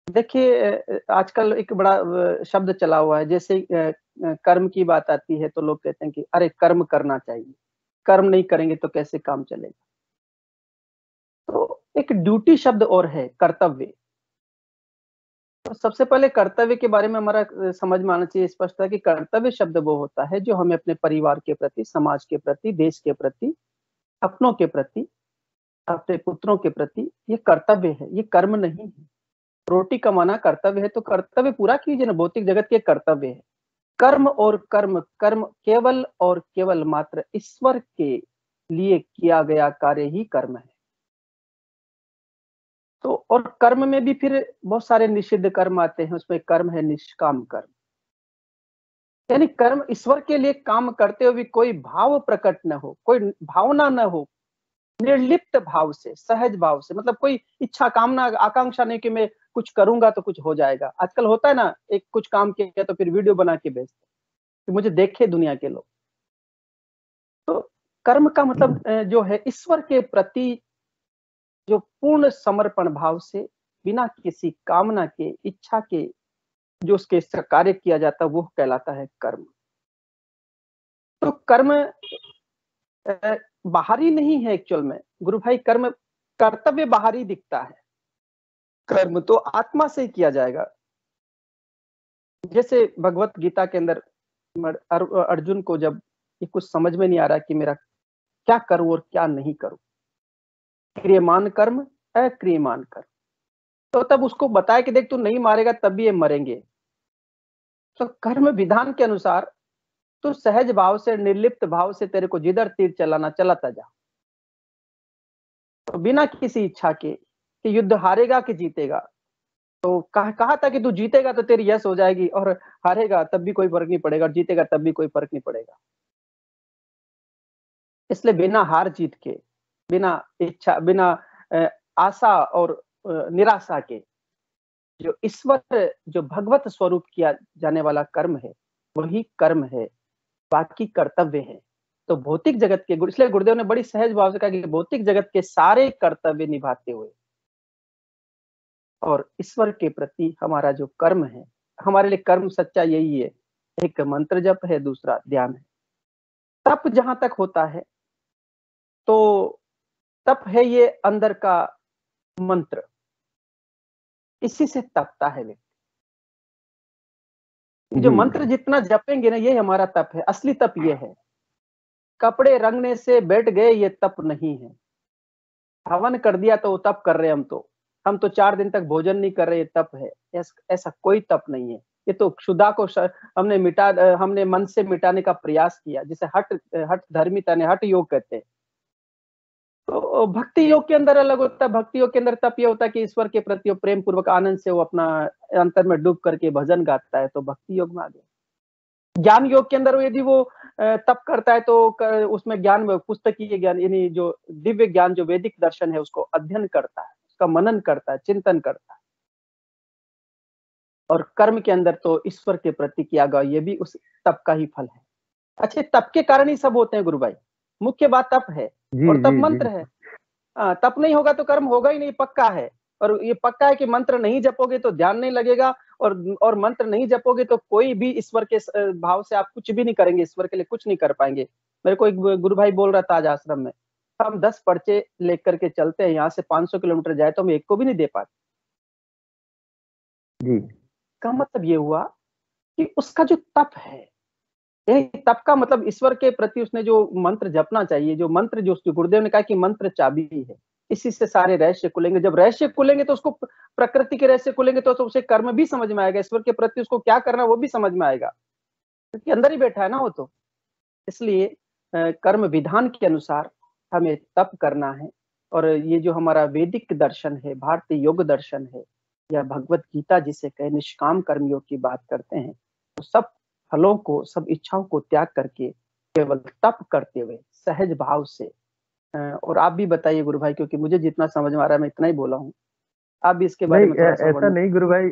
B: देखिए आजकल एक बड़ा शब्द चला हुआ है, जैसे कर्म की बात आती है तो लोग कहते हैं कि अरे कर्म करना चाहिए, कर्म नहीं करेंगे तो कैसे काम चलेगा। तो एक ड्यूटी शब्द और है कर्तव्य। तो सबसे पहले कर्तव्य के बारे में हमारा समझ में आना चाहिए स्पष्टता कि कर्तव्य शब्द वो होता है जो हमें अपने परिवार के प्रति, समाज के प्रति, देश के प्रति, अपनों के प्रति, अपने पुत्रों के प्रति, ये कर्तव्य है, ये कर्म नहीं है। रोटी कमाना कर्तव्य है तो कर्तव्य पूरा कीजिए ना, भौतिक जगत के कर्तव्य है। कर्म और कर्म, कर्म केवल और केवल मात्र ईश्वर के लिए किया गया कार्य ही कर्म है। तो और कर्म में भी फिर बहुत सारे निषिद्ध कर्म आते हैं, उसमें कर्म है निष्काम कर्म, यानी कर्म ईश्वर के लिए काम करते हुए भी कोई भाव प्रकट न हो, कोई भावना न हो, निर्लिप्त भाव से, सहज भाव से, मतलब कोई इच्छा कामना आकांक्षा नहीं कि मैं कुछ करूंगा तो कुछ हो जाएगा। आजकल होता है ना, एक कुछ काम किया तो फिर वीडियो बना के भेजते कि मुझे देखे दुनिया के लोग। तो कर्म का मतलब जो है ईश्वर के प्रति जो पूर्ण समर्पण भाव से, बिना किसी कामना के, इच्छा के जो उसके कार्य किया जाता है वो कहलाता है कर्म। तो कर्म बाहरी नहीं है एक्चुअल में गुरु भाई, कर्म कर्तव्य बाहरी दिखता है, कर्म तो आत्मा से किया जाएगा। जैसे भगवत गीता के अंदर अर्जुन को जब ये कुछ समझ में नहीं आ रहा कि मेरा क्या करूं और क्या नहीं करूं, क्रियमान कर्म, अक्रियमान कर्म, तो तब उसको बताया कि देख तू नहीं मारेगा तब भी ये मरेंगे। तो कर्म विधान के अनुसार तो सहज भाव से, निर्लिप्त भाव से तेरे को जिधर तीर चलाना चलाता जा, तो बिना किसी इच्छा के कि युद्ध हारेगा कि जीतेगा। तो कहा था कि तू जीतेगा तो तेरी यश हो जाएगी, और हारेगा तब भी कोई फर्क नहीं पड़ेगा, और जीतेगा तब भी कोई फर्क नहीं पड़ेगा। इसलिए बिना हार जीत के, बिना इच्छा, बिना आशा और निराशा के, जो ईश्वर, जो भगवत स्वरूप किया जाने वाला कर्म है वही कर्म है, बाकी कर्तव्य है। तो भौतिक जगत के, इसलिए गुरुदेव ने बड़ी सहज भाव से कहा कि भौतिक जगत के सारे कर्तव्य निभाते हुए और ईश्वर के प्रति हमारा जो कर्म है, हमारे लिए कर्म सच्चा यही है, एक मंत्र जप है, दूसरा ध्यान है। तप जहां तक होता है तो तप है ये अंदर का मंत्र, इसी से तपता है व्यक्ति। जो मंत्र जितना जपेंगे ना, ये हमारा तप है, असली तप ये है। कपड़े रंगने से बैठ गए ये तप नहीं है, हवन कर दिया तो वो तप कर रहे हैं। हम तो 4 दिन तक भोजन नहीं कर रहे, ये तप है। ऐसा कोई तप नहीं है। ये तो क्षुधा को हमने मन से मिटाने का प्रयास किया, जिसे हठ धर्मिता ने हठ योग कहते हैं। तो भक्ति योग के अंदर अलग होता है। भक्ति योग के अंदर तप ये होता है कि ईश्वर के प्रति वो प्रेम पूर्वक आनंद से वो अपना अंतर में डूब करके भजन गाता है, तो भक्ति योग में आ गया। ज्ञान योग के अंदर यदि वो तप करता है तो उसमें ज्ञान में पुस्तकीय ज्ञान यानी जो दिव्य ज्ञान जो वैदिक दर्शन है उसको अध्ययन करता है, उसका मनन करता है, चिंतन करता है। और कर्म के अंदर तो ईश्वर के प्रति किया गया ये भी उस तप का ही फल है। अच्छा, तप के कारण ही सब होते हैं गुरु भाई। मुख्य बात तप है और तप मंत्र है। तप नहीं होगा तो कर्म होगा ही नहीं, पक्का है। और ये पक्का है कि मंत्र नहीं जपोगे तो ध्यान नहीं लगेगा, और मंत्र नहीं जपोगे तो कोई भी ईश्वर के भाव से आप कुछ भी नहीं करेंगे, ईश्वर के लिए कुछ नहीं कर पाएंगे। मेरे को एक गुरु भाई बोल रहा था आज आश्रम में, हम 10 पर्चे लेकर के चलते हैं, यहाँ से 500 किलोमीटर जाए तो हम एक को भी नहीं दे पाते
C: जी।
B: का मतलब ये हुआ कि उसका जो तप है, यही तप का मतलब ईश्वर के प्रति उसने जो मंत्र जपना चाहिए, जो मंत्र जो उसके गुरुदेव ने कहा कि मंत्र चाबी है, इसी से सारे रहस्य खुलेंगे। जब रहस्य खुलेंगे तो उसको प्रकृति के रहस्य खुलेंगे तो उसे कर्म भी समझ में आएगा, ईश्वर के प्रति उसको क्या करना है वो भी समझ में आएगा, क्योंकि अंदर ही बैठा है ना वो तो। इसलिए कर्म विधान के अनुसार हमें तप करना है। और ये जो हमारा वैदिक दर्शन है, भारतीय योग दर्शन है, या भगवत गीता जिसे कहे निष्काम कर्मयोग की बात करते हैं, तो सब फलों को, सब इच्छाओं को त्याग करके केवल तप करते हुए सहज भाव से। और आप भी बताइए गुरु भाई, क्योंकि मुझे जितना समझ में आ रहा है मैं इतना ही बोला हूँ, आप भी इसके बारे में थोड़ा सा
C: ऐसा नहीं गुरु भाई,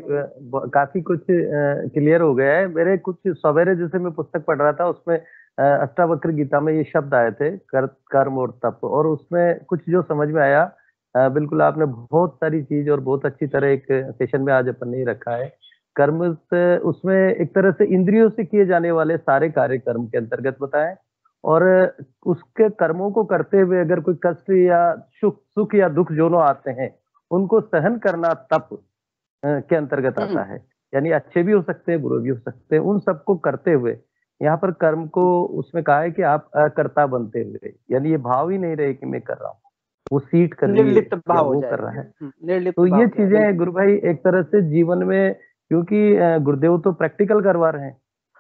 C: काफी कुछ क्लियर हो गया है। मेरे कुछ सवेरे जैसे मैं पुस्तक पढ़ रहा था, उसमें अष्टावक्र गीता में ये शब्द आए थे, कर्म और तप, और उसमें कुछ जो समझ में आया, बिल्कुल आपने बहुत सारी चीज और बहुत अच्छी तरह एक सेशन में आज अपन ने रखा है। कर्म से उसमें एक तरह से इंद्रियों से किए जाने वाले सारे कार्य कर्म के अंतर्गत बताएं, और उसके कर्मों को करते हुए अगर कोई कष्ट या सुख या दुख दोनों आते हैं, उनको सहन करना तप के अंतर्गत आता है। यानी अच्छे भी हो सकते हैं, बुरे भी हो सकते हैं, उन सबको करते हुए यहाँ पर कर्म को उसमें कहा है कि आप अकर्ता बनते हुए, यानी ये भाव ही नहीं रहे कि मैं कर रहा हूँ, वो सीट कर रही है
B: निर्लिप्त
C: या
B: भाव
C: वो
B: हो
C: कर
B: जाएगा।
C: रहा है। तो ये चीजें गुरु भाई एक तरह से जीवन में, क्योंकि गुरुदेव तो प्रैक्टिकल करवा रहे हैं,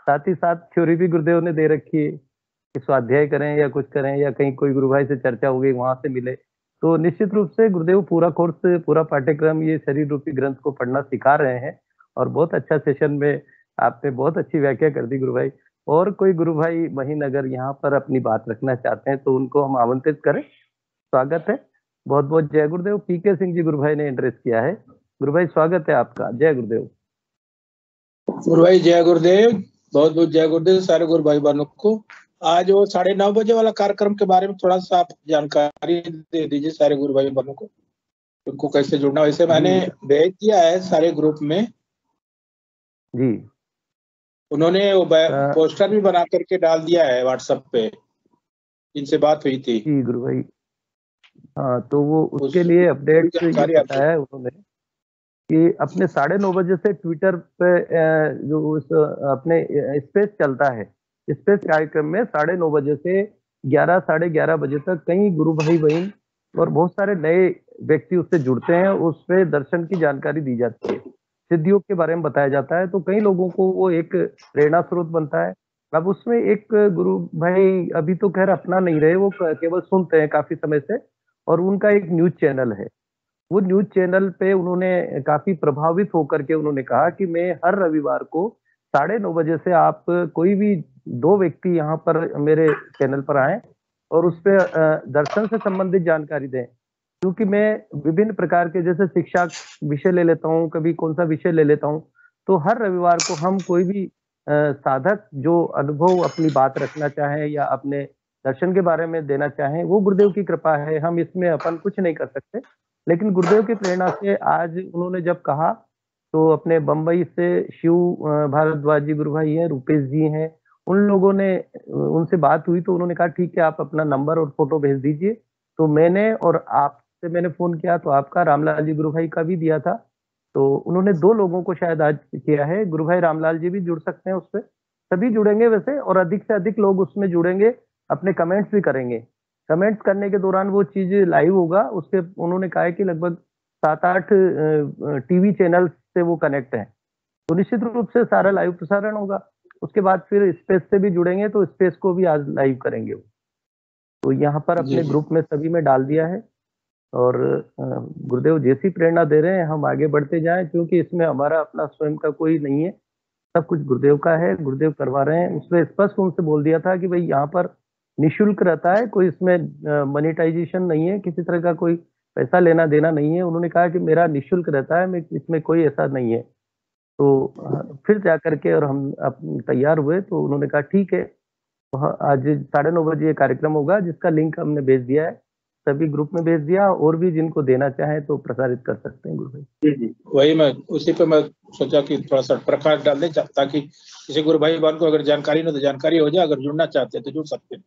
C: साथ ही साथ थ्योरी भी गुरुदेव ने दे रखी है कि स्वाध्याय करें या कुछ करें, या कहीं कोई गुरु भाई से चर्चा हो गई वहां से मिले, तो निश्चित रूप से गुरुदेव पूरा कोर्स, पूरा पाठ्यक्रम ये शरीर रूपी ग्रंथ को पढ़ना सिखा रहे हैं। और बहुत अच्छा सेशन में आपने बहुत अच्छी व्याख्या कर दी गुरु भाई। और कोई गुरु भाई महीनगर यहाँ पर अपनी बात रखना चाहते हैं तो उनको हम आमंत्रित करें, स्वागत है। बहुत बहुत जय गुरुदेव। पीके सिंह जी गुरु भाई ने एड्रेस किया है। गुरु भाई स्वागत है आपका, जय गुरुदेव।
E: गुरु भाई जय गुरुदेव, बहुत बहुत जय गुरुदेव सारे गुरु भाई बहनों को। आज वो 9:30 बजे वाला कार्यक्रम के बारे में थोड़ा सा आप जानकारी दे दीजिए सारे गुरु भाई बहनों को, उनको कैसे जुड़ना। वैसे मैंने भेज दिया है सारे ग्रुप में
C: जी,
E: उन्होंने वो पोस्टर भी बना करके डाल दिया है व्हाट्सएप पे, इनसे बात हुई थी
C: जी गुरु भाई। हाँ, तो वो उसके लिए अपडेट ये बताया है उन्होंने कि अपने 9:30 बजे से ट्विटर पे जो उस अपने स्पेस चलता है, स्पेस कार्यक्रम में 9:30 बजे से 11 साढ़े 11 बजे तक कई गुरु भाई बहन और बहुत सारे नए व्यक्ति उससे जुड़ते हैं। उस पे दर्शन की जानकारी दी जाती है, सिद्धियों के बारे में बताया जाता है, तो कई लोगों को वो एक प्रेरणा स्रोत बनता है। अब उसमें एक गुरु भाई अभी तो खैर अपना नहीं रहे, वो केवल सुनते हैं काफी समय से, और उनका एक न्यूज चैनल है। वो न्यूज चैनल पे उन्होंने काफी प्रभावित होकर के उन्होंने कहा कि मैं हर रविवार को 9:30 बजे से आप कोई भी 2 व्यक्ति यहाँ पर मेरे चैनल पर आए और उस पे दर्शन से संबंधित जानकारी दें, क्योंकि मैं विभिन्न प्रकार के जैसे शिक्षा विषय ले लेता हूँ, कभी कौन सा विषय ले लेता हूँ, तो हर रविवार को हम कोई भी साधक जो अनुभव अपनी बात रखना चाहे या अपने दर्शन के बारे में देना चाहें, वो गुरुदेव की कृपा है, हम इसमें अपन कुछ नहीं कर सकते। लेकिन गुरुदेव की प्रेरणा से आज उन्होंने जब कहा तो अपने बंबई से शिव भारद्वाज जी गुरु भाई हैं, रूपेश जी हैं, उन लोगों ने उनसे बात हुई तो उन्होंने कहा ठीक है आप अपना नंबर और फोटो भेज दीजिए। तो मैंने और आपसे मैंने फोन किया तो आपका रामलाल जी गुरु भाई का भी दिया था, तो उन्होंने 2 लोगों को शायद आज किया है। गुरु भाई रामलाल जी भी जुड़ सकते हैं उसपे, सभी जुड़ेंगे वैसे, और अधिक से अधिक लोग उसमें जुड़ेंगे, अपने कमेंट्स भी करेंगे। कमेंट्स करने के दौरान वो चीज लाइव होगा। उसके उन्होंने कहा है कि लगभग 7-8 टीवी चैनल से वो कनेक्ट है, तो निश्चित रूप से सारा लाइव प्रसारण होगा। उसके बाद फिर स्पेस से भी जुड़ेंगे तो स्पेस को भी आज लाइव करेंगे वो। तो यहाँ पर अपने ग्रुप में सभी में डाल दिया है, और गुरुदेव जैसी प्रेरणा दे रहे हैं हम आगे बढ़ते जाएं, क्योंकि इसमें हमारा अपना स्वयं का कोई नहीं है, सब कुछ गुरुदेव का है, गुरुदेव करवा रहे हैं। उसमें स्पष्ट उनसे बोल दिया था कि भाई यहाँ पर निःशुल्क रहता है, कोई इसमें मॉनेटाइजेशन नहीं है, किसी तरह का कोई पैसा लेना देना नहीं है। उन्होंने कहा कि मेरा निःशुल्क रहता है, मैं इसमें कोई ऐसा नहीं है। तो फिर जा करके और हम तैयार हुए तो उन्होंने कहा ठीक है, आज 9:30 बजे ये कार्यक्रम होगा, जिसका लिंक हमने भेज दिया है, सभी ग्रुप में भेज दिया, और भी जिनको देना चाहे तो प्रसारित कर सकते हैं गुरु भाई।
E: जी, वही मैं उसी पे मैं सोचा कि थोड़ा सा प्रकाश डाल दे, ताकि किसी गुरु भाई बहन को अगर जानकारी न तो जानकारी हो जाए, अगर जुड़ना चाहते हैं तो जुड़ सकते हैं।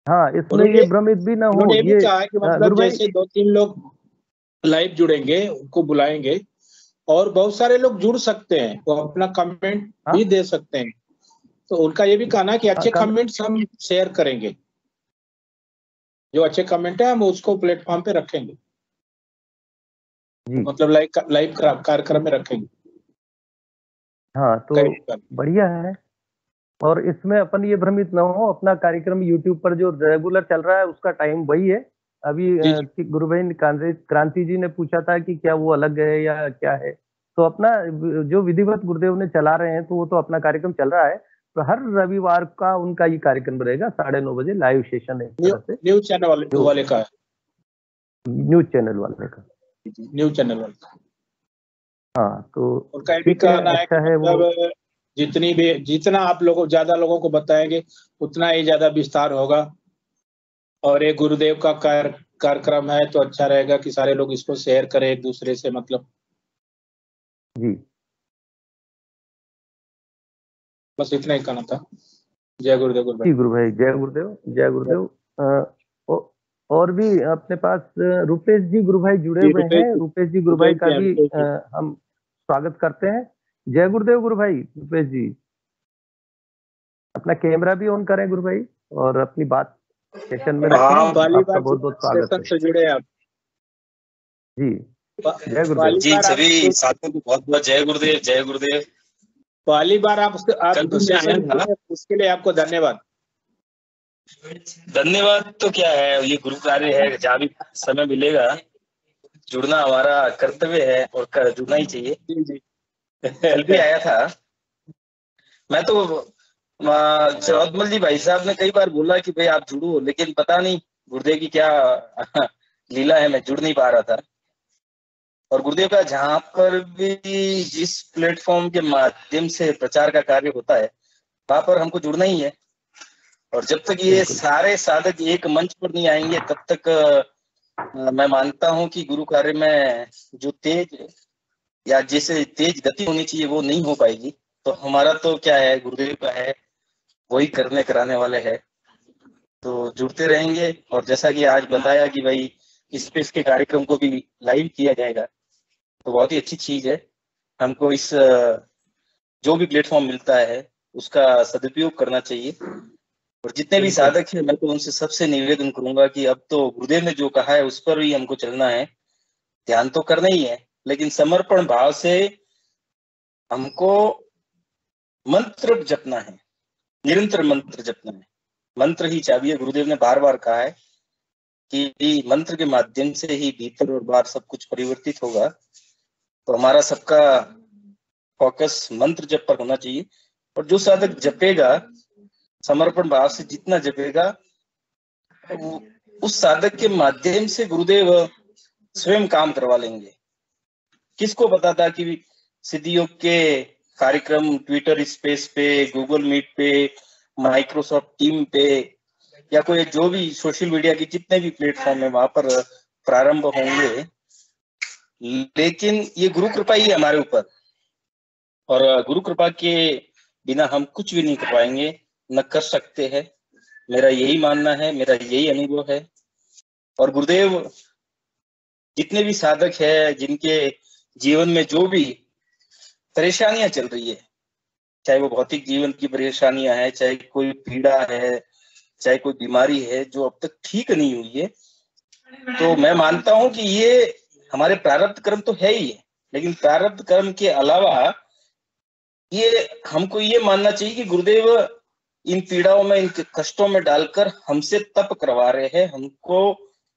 C: हाँ, इसमें ये भ्रमित भी ना हो।
E: उन्होंने भी
C: ये
E: कहा है कि मतलब जैसे 2-3 लोग लाइव जुड़ेंगे, उनको बुलाएंगे और बहुत सारे लोग जुड़ सकते हैं, वो अपना कमेंट भी दे सकते हैं। तो उनका ये भी कहना है कि अच्छे कमेंट्स हम शेयर करेंगे, जो अच्छे कमेंट है हम उसको प्लेटफॉर्म पे रखेंगे, मतलब लाइव कार्यक्रम में रखेंगे।
C: हाँ, तो बढ़िया है। और इसमें अपन ये भ्रमित ना हो, अपना कार्यक्रम यूट्यूब पर जो रेगुलर चल रहा है उसका टाइम वही है। अभी गुरु भाई क्रांति जी ने पूछा था कि क्या वो अलग है या क्या है, तो अपना जो विधिवत गुरुदेव ने चला रहे हैं तो वो तो अपना कार्यक्रम चल रहा है। तो हर रविवार का उनका ये कार्यक्रम रहेगा 9:30 बजे, लाइव सेशन है।
E: न्यूज चैनल वाले का,
C: न्यूज चैनल वाले का,
E: न्यूज चैनल वाले का।
C: हाँ, तो
E: उनका ये भी कहना है कि मतलब जितना आप लोगों ज्यादा लोगों को बताएंगे उतना ही ज्यादा विस्तार होगा, और ये गुरुदेव का कार्यक्रम है तो अच्छा रहेगा कि सारे लोग इसको शेयर करें एक दूसरे से, मतलब
C: जी।
E: बस इतना ही कहना था। जय गुरुदेव।
C: गुरु भाई, जय गुरुदेव, जय गुरुदेव। और भी अपने पास रुपेश जी गुरु भाई जुड़े हुए हैं। रुपेश जी गुरु भाई का भी हम स्वागत करते हैं। जय गुरुदेव गुरु भाई। रुपेश जी अपना कैमरा भी ऑन करें गुरु भाई, और अपनी बात सेशन में रखें। आपका बहुत बहुत स्वागत है।
E: जुड़े आप
C: जी। जय गुरुदेव
G: जी, सभी साथियों को बहुत बहुत जय गुरुदेव, जय गुरुदेव।
E: पहली बार आप उसके लिए आपको धन्यवाद।
G: धन्यवाद तो क्या है, ये गुरु कार्य है, जहाँ भी समय मिलेगा जुड़ना हमारा कर्तव्य है और जुड़ना ही चाहिए। कल भी आया था मैं तो, चौधमल जी भाई साहब ने कई बार बोला कि भाई आप जुड़ो, लेकिन पता नहीं गुरुदेव की क्या लीला है, मैं जुड़ नहीं पा रहा था। और गुरुदेव का जहाँ पर भी जिस प्लेटफॉर्म के माध्यम से प्रचार का कार्य होता है वहां पर हमको जुड़ना ही है। और जब तक ये सारे साधक एक मंच पर नहीं आएंगे तब तक मैं मानता हूं कि गुरु कार्य में जो तेज या जैसे तेज गति होनी चाहिए वो नहीं हो पाएगी। तो हमारा तो क्या है, गुरुदेव का है, वही करने कराने वाले है, तो जुड़ते रहेंगे। और जैसा कि आज बताया कि भाई स्पेस के कार्यक्रम को भी लाइव किया जाएगा, तो बहुत ही अच्छी चीज है। हमको इस जो भी प्लेटफॉर्म मिलता है उसका सदुपयोग करना चाहिए। और जितने भी साधक हैं मैं तो उनसे सबसे निवेदन करूंगा कि अब तो गुरुदेव ने जो कहा है उस पर ही हमको चलना है। ध्यान तो करना ही है, लेकिन समर्पण भाव से हमको मंत्र जपना है, निरंतर मंत्र जपना है। मंत्र ही चाबी है। गुरुदेव ने बार बार कहा है कि मंत्र के माध्यम से ही भीतर और बाहर सब कुछ परिवर्तित होगा। तो हमारा सबका फोकस मंत्र जप पर होना चाहिए। और जो साधक जपेगा समर्पण भाव से, जितना जपेगा उस साधक के माध्यम से गुरुदेव स्वयं काम करवा लेंगे। किसको पता था कि सिद्धि योग के कार्यक्रम ट्विटर स्पेस पे, गूगल मीट पे, माइक्रोसॉफ्ट टीम पे या कोई जो भी सोशल मीडिया के जितने भी प्लेटफॉर्म है वहां पर प्रारंभ होंगे। लेकिन ये गुरु कृपा ही है हमारे ऊपर, और गुरु कृपा के बिना हम कुछ भी नहीं कर पाएंगे, न कर सकते हैं। मेरा यही मानना है, मेरा यही अनुभव है। और गुरुदेव जितने भी साधक है जिनके जीवन में जो भी परेशानियां चल रही है, चाहे वो भौतिक जीवन की परेशानियां है, चाहे कोई पीड़ा है, चाहे कोई बीमारी है जो अब तक ठीक नहीं हुई है, तो मैं मानता हूं कि ये हमारे प्रारब्ध कर्म तो है ही है, लेकिन प्रारब्ध कर्म के अलावा ये हमको ये मानना चाहिए कि गुरुदेव इन पीड़ाओं में, इन कष्टों में डालकर हमसे तप करवा रहे हैं, हमको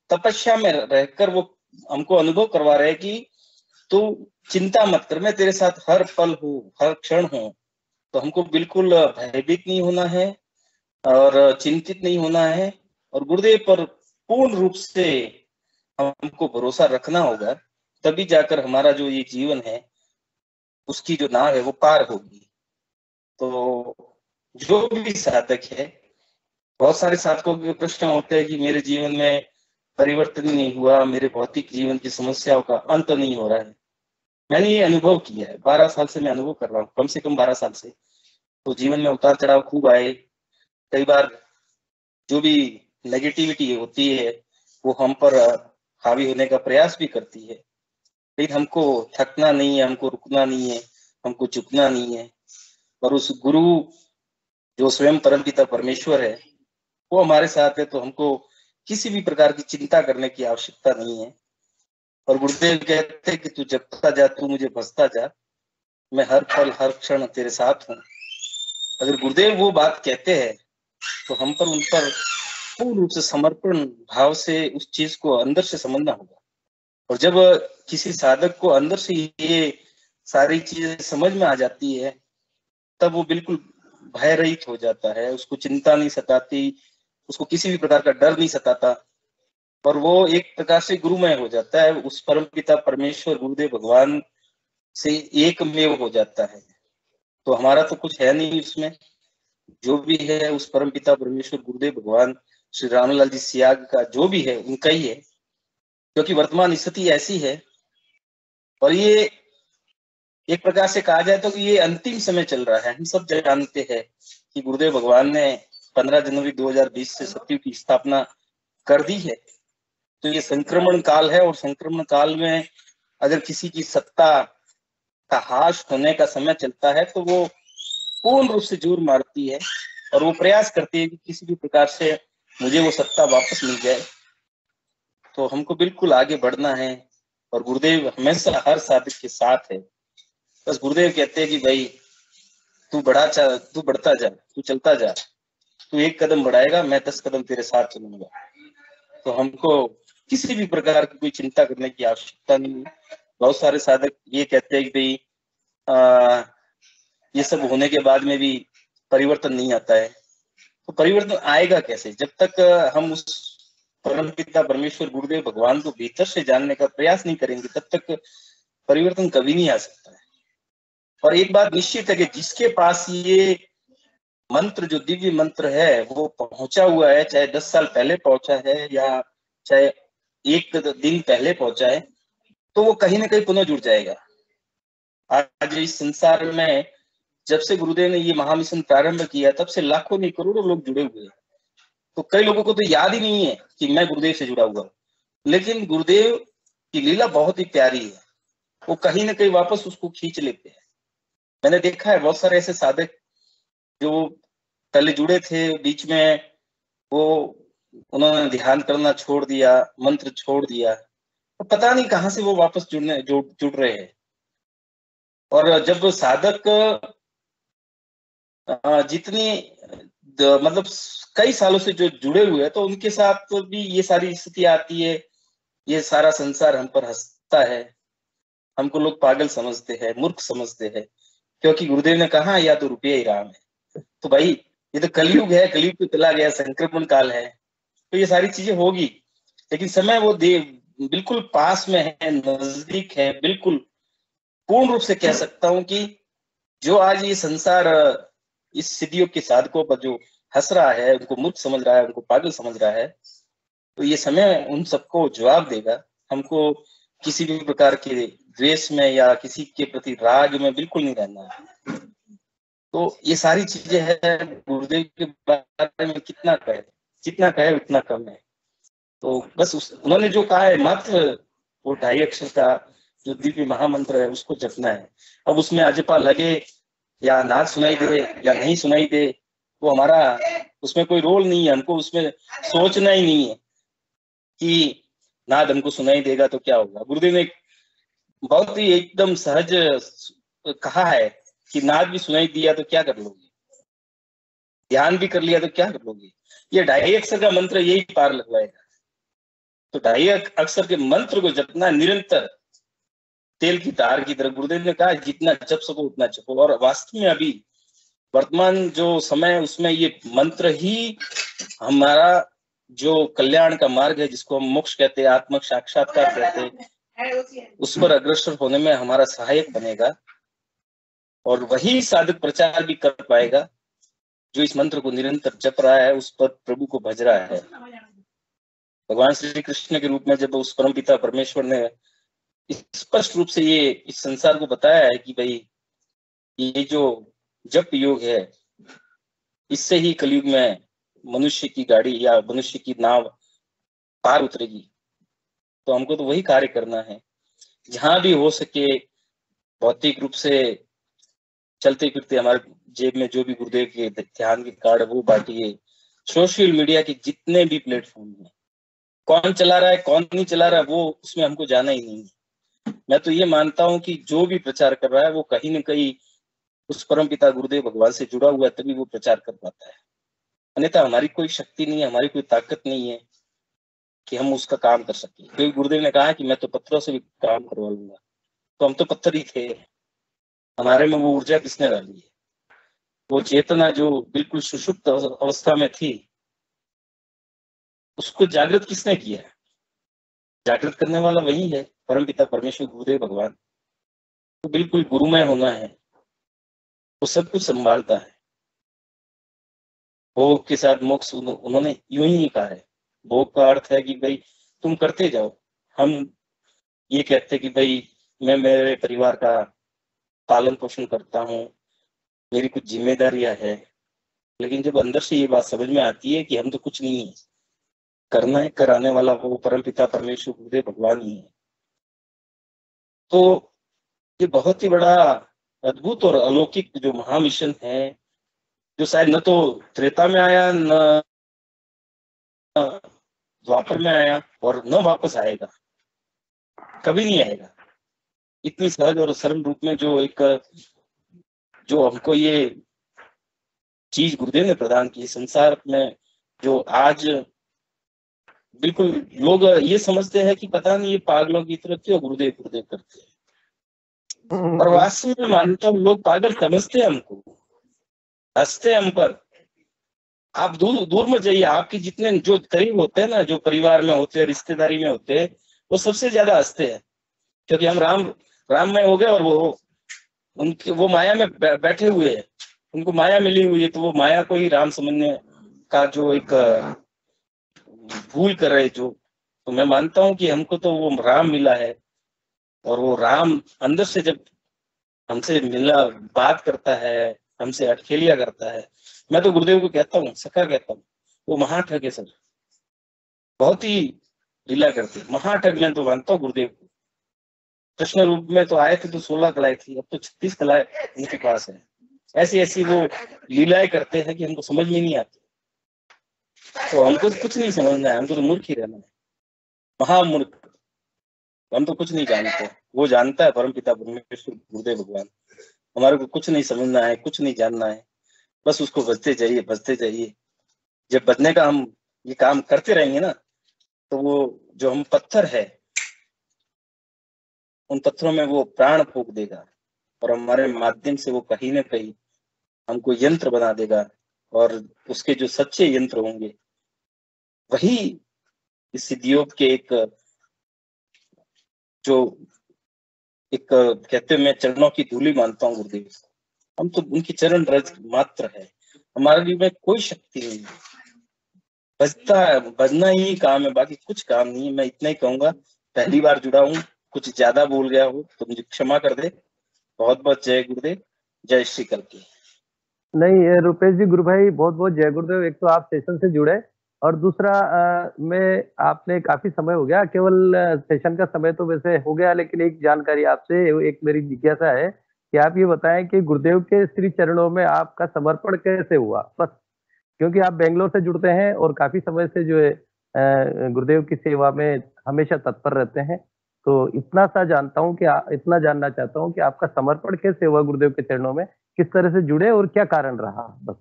G: तपस्या में रहकर वो हमको अनुभव करवा रहे हैं कि तू चिंता मत कर, मैं तेरे साथ हर पल हूँ, हर क्षण हूँ। तो हमको बिल्कुल भयभीत नहीं होना है और चिंतित नहीं होना है, और गुरुदेव पर पूर्ण रूप से हमको भरोसा रखना होगा, तभी जाकर हमारा जो ये जीवन है उसकी जो नाव है वो पार होगी। तो जो भी साधक है, बहुत सारे साधकों के प्रश्न होते हैं कि मेरे जीवन में परिवर्तन नहीं हुआ, मेरे भौतिक जीवन की समस्याओं का अंत नहीं हो रहा है। मैंने ये अनुभव किया है, 12 साल से मैं अनुभव कर रहा हूँ, कम से कम 12 साल से। तो जीवन में उतार चढ़ाव खूब आए, कई बार जो भी नेगेटिविटी होती है वो हम पर हावी होने का प्रयास भी करती है, लेकिन हमको थकना नहीं है, हमको रुकना नहीं है, हमको झुकना नहीं है। और उस गुरु जो स्वयं परमपिता परमेश्वर है वो हमारे साथ है, तो हमको किसी भी प्रकार की चिंता करने की आवश्यकता नहीं है। और गुरुदेव कहते हैं कि तू जगता जा, तू मुझे बसता जा, मैं हर पल हर क्षण तेरे साथ हूँ। अगर गुरुदेव वो बात कहते हैं तो हम पर, उन पर पूर्ण रूप से समर्पण भाव से उस चीज को अंदर से समझना होगा। और जब किसी साधक को अंदर से ये सारी चीजें समझ में आ जाती है, तब वो बिल्कुल भय रहित हो जाता है, उसको चिंता नहीं सताती, उसको किसी भी प्रकार का डर नहीं सताता, और वो एक प्रकार से गुरुमय हो जाता है, उस परम पिता परमेश्वर गुरुदेव भगवान से एकमेव हो जाता है। तो हमारा तो कुछ है नहीं उसमें, जो भी है उस परम पिता परमेश्वर गुरुदेव भगवान श्री रामलाल जी सियाग का जो भी है उनका ही है, क्योंकि वर्तमान स्थिति ऐसी है। और ये एक प्रकार से कहा जाए तो कि ये अंतिम समय चल रहा है। हम सब जानते हैं कि गुरुदेव भगवान ने 15 जनवरी 2020 से सतयुग की स्थापना कर दी है। तो ये संक्रमण काल है, और संक्रमण काल में अगर किसी की सत्ता का हाश होने का समय चलता है तो वो पूर्ण रूप से जोर मारती है, और वो प्रयास करती है कि किसी भी प्रकार से मुझे वो सत्ता वापस मिल जाए। तो हमको बिल्कुल आगे बढ़ना है, और गुरुदेव हमेशा हर साधक के साथ है। बस गुरुदेव कहते हैं कि भाई तू बढ़ता जा, तू चलता जा, तू 1 कदम बढ़ाएगा, मैं 10 कदम तेरे साथ चलूंगा। तो हमको किसी भी प्रकार की कोई चिंता करने की आवश्यकता नहीं है। बहुत सारे साधक ये कहते हैं कि भाई ये सब होने के बाद में भी परिवर्तन नहीं आता है। तो परिवर्तन आएगा कैसे? जब तक हम उस परमपिता परमेश्वर गुरुदेव भगवान को भीतर से जानने का प्रयास नहीं करेंगे, तब तक परिवर्तन कभी नहीं आ सकता है। और एक बात निश्चित है कि जिसके पास ये मंत्र, जो दिव्य मंत्र है, वो पहुंचा हुआ है, चाहे 10 साल पहले पहुंचा है या चाहे 1 दिन पहले पहुंचा है, तो वो कहीं ना कहीं पुनः जुड़ जाएगा। आज इस संसार में जब से गुरुदेव ने ये महामिशन प्रारंभ किया, तब से लाखों नहीं करोड़ों लोग जुड़े हुए हैं। तो कई लोगों को तो याद ही नहीं है कि मैं गुरुदेव से जुड़ा हुआ, लेकिन गुरुदेव की लीला बहुत ही प्यारी है, वो कहीं ना कहीं वापस उसको खींच लेते हैं। मैंने देखा है बहुत सारे ऐसे साधक जो पहले जुड़े थे, बीच में वो उन्होंने ध्यान करना छोड़ दिया, मंत्र छोड़ दिया, तो पता नहीं कहाँ से वो वापस जुड़ रहे हैं। और जब साधक जितनी मतलब कई सालों से जो जुड़े हुए हैं, तो उनके साथ तो भी ये सारी स्थिति आती है, ये सारा संसार हम पर हंसता है, हमको लोग पागल समझते हैं, मूर्ख समझते हैं, क्योंकि गुरुदेव ने कहा या तो रुपया ही राम है। तो भाई ये तो कलयुग है, कलयुग तो चला गया, संक्रमण काल है, तो ये सारी चीजें होगी, लेकिन समय वो बिल्कुल पास में है, नजदीक है। बिल्कुल पूर्ण रूप से कह सकता हूं कि जो आज ये संसार इस सिद्धियों के साधकों पर जो हंस रहा है, उनको मूर्ख समझ रहा है, उनको पागल समझ रहा है, तो ये समय उन सबको जवाब देगा। हमको किसी भी प्रकार के द्वेष में या किसी के प्रति राग में बिल्कुल नहीं रहना है। तो ये सारी चीजें हैं। गुरुदेव के बारे में कितना कहे, जितना कहे उतना कम है। तो बस उन्होंने जो कहा है मात्र वो 2.5 अक्षर का जो दिव्य महामंत्र है उसको जपना है। अब उसमें अजपा लगे या ना सुनाई दे या नहीं सुनाई दे, वो हमारा उसमें कोई रोल नहीं है, हमको उसमें सोचना ही नहीं है कि नाद हमको सुनाई देगा तो क्या होगा। गुरुदेव ने बहुत ही एकदम सहज कहा है कि नाद भी सुनाई दिया तो क्या कर लोगे, ध्यान भी कर लिया तो क्या कर लोगे। ये 2.5 अक्षर का मंत्र यही पार लगवाएगा। तो 2.5 अक्षर के मंत्र को जपना निरंतर तेल की तार की तरह। गुरुदेव ने कहा जितना जप सको उतना जपो। और वास्तव में अभी वर्तमान जो समय है उसमें ये मंत्र ही हमारा जो कल्याण का मार्ग है, जिसको हम मोक्ष कहते हैं, आत्म साक्षात्कार कहते हैं, उस पर अग्रसर होने में हमारा सहायक बनेगा। और वही साधक प्रचार भी कर पाएगा जो इस मंत्र को निरंतर जप रहा है, उस पर प्रभु को भज रहा है। भगवान श्री कृष्ण के रूप में जब उस परम पिता परमेश्वर ने स्पष्ट रूप से ये इस संसार को बताया है कि भाई ये जो जप योग है, इससे ही कलयुग में मनुष्य की गाड़ी या मनुष्य की नाव पार उतरेगी। तो हमको तो वही कार्य करना है, जहां भी हो सके भौतिक रूप से चलते फिरते हमारे जेब में जो भी गुरुदेव के ध्यान के कार्ड वो बांटिए। सोशल मीडिया के जितने भी प्लेटफॉर्म हैं, कौन चला रहा है कौन नहीं चला रहा है वो उसमें हमको जाना ही नहीं है। मैं तो ये मानता हूं कि जो भी प्रचार कर रहा है वो कहीं न कहीं उस परम पिता गुरुदेव भगवान से जुड़ा हुआ है, तभी वो प्रचार कर पाता है। अन्यथा हमारी कोई शक्ति नहीं है, हमारी कोई ताकत नहीं है कि हम उसका काम कर सके। क्योंकि गुरुदेव ने कहा कि मैं तो पत्थरों से भी काम करवा लूंगा। तो हम तो पत्थर ही थे, हमारे में वो ऊर्जा किसने डाली है, वो चेतना जो बिल्कुल सुषुप्त अवस्था में थी उसको जागृत किसने किया है? जागृत करने वाला वही है, परम पिता परमेश्वर गुरुदेव भगवान। तो बिल्कुल गुरुमय होना है, वो सब कुछ संभालता है। भोग के साथ मोक्ष उन्होंने यूं ही कहा है। भोग का अर्थ है कि भाई तुम करते जाओ। हम ये कहते कि भाई मैं मेरे परिवार का पालन पोषण करता हूँ, मेरी कुछ जिम्मेदारियां है, लेकिन जब अंदर से ये बात समझ में आती है कि हम तो कुछ नहीं है, करना है कराने वाला वो परम पिता परमेश्वर गुरुदेव भगवान ही है। तो ये बहुत ही बड़ा अद्भुत और अलौकिक जो महामिशन है, जो शायद न तो त्रेता में आया न द्वापर में आया और न वापस आएगा, कभी नहीं आएगा। इतनी सहज और सरल रूप में जो हमको ये चीज गुरुदेव ने प्रदान की संसार में, जो आज बिल्कुल लोग ये समझते हैं कि पता नहीं ये पागलों की तरह क्यों गुरुदेव गुरुदेव करते हैं। और वास्तव में मानता हूँ लोग पागल समझते हैं हमको, हंसते हैं हम पर। आप दूर दूर में जाइए, आपके जितने जो करीब होते हैं ना, जो परिवार में होते हैं, रिश्तेदारी में होते हैं, वो सबसे ज्यादा हंसते हैं, क्योंकि हम राम में हो गए और वो माया में बैठे हुए हैं, उनको माया मिली हुई है। तो वो माया को ही राम समझने का जो एक भूल कर रहे जो। तो मैं मानता हूँ कि हमको तो वो राम मिला है, और वो राम अंदर से जब हमसे मिला, बात करता है, हमसे अटखेलिया करता है। मैं तो गुरुदेव को कहता हूँ, सखा कहता हूँ, वो महाठग है सर, बहुत ही लीला करते, महाठग। मैं तो मानता हूँ गुरुदेव को। कृष्ण रूप में तो आए थे तो 16 कलाएं थी, अब तो 36 कलाएं उनके पास है। ऐसी ऐसी वो लीलाएं करते हैं कि हमको समझ में नहीं आती। तो हमको तो कुछ नहीं समझना है, हमको तो मूर्ख ही रहना है, महामूर्ख। हम तो कुछ नहीं जानते, वो जानता है परम पिता परमेश्वर गुरुदेव भगवान। हमारे को कुछ नहीं समझना है, कुछ नहीं जानना है, बस उसको बजते जाइए, बजते जाइए। जब बजने का हम ये काम करते रहेंगे ना, तो वो जो हम पत्थर है, उन पत्थरों में वो प्राण फूंक देगा, और हमारे माध्यम से वो कहीं ना कहीं हमको यंत्र बना देगा। और उसके जो सच्चे यंत्र होंगे वही इस सिद्धियोग के एक कहते हैं, मैं चरणों की धूली मानता हूँ गुरुदेव। हम तो उनकी चरण रज मात्र है, हमारे में कोई शक्ति नहीं है। बजना ही काम है, बाकी कुछ काम नहीं है। मैं इतना ही कहूंगा, पहली बार जुड़ा हूँ, कुछ ज्यादा बोल गया हो तो मुझे क्षमा कर दे। बहुत बहुत जय गुरुदेव, जय श्री कल्की।
C: नहीं रुपेश जी, गुरु भाई बहुत बहुत जय गुरुदेव। एक तो आप सेशन से जुड़े, और दूसरा मैं आपने काफी समय हो गया, केवल सेशन का समय तो वैसे हो गया, लेकिन एक जानकारी आपसे, एक मेरी जिज्ञासा है कि आप ये बताएं कि गुरुदेव के श्री चरणों में आपका समर्पण कैसे हुआ। बस क्योंकि आप बेंगलोर से जुड़ते हैं और काफी समय से जो है गुरुदेव की सेवा में हमेशा तत्पर रहते हैं। तो इतना सा जानता हूँ कि इतना जानना चाहता हूँ कि आपका समर्पण कैसे हुआ गुरुदेव के चरणों में, किस तरह से जुड़े और क्या कारण रहा? बस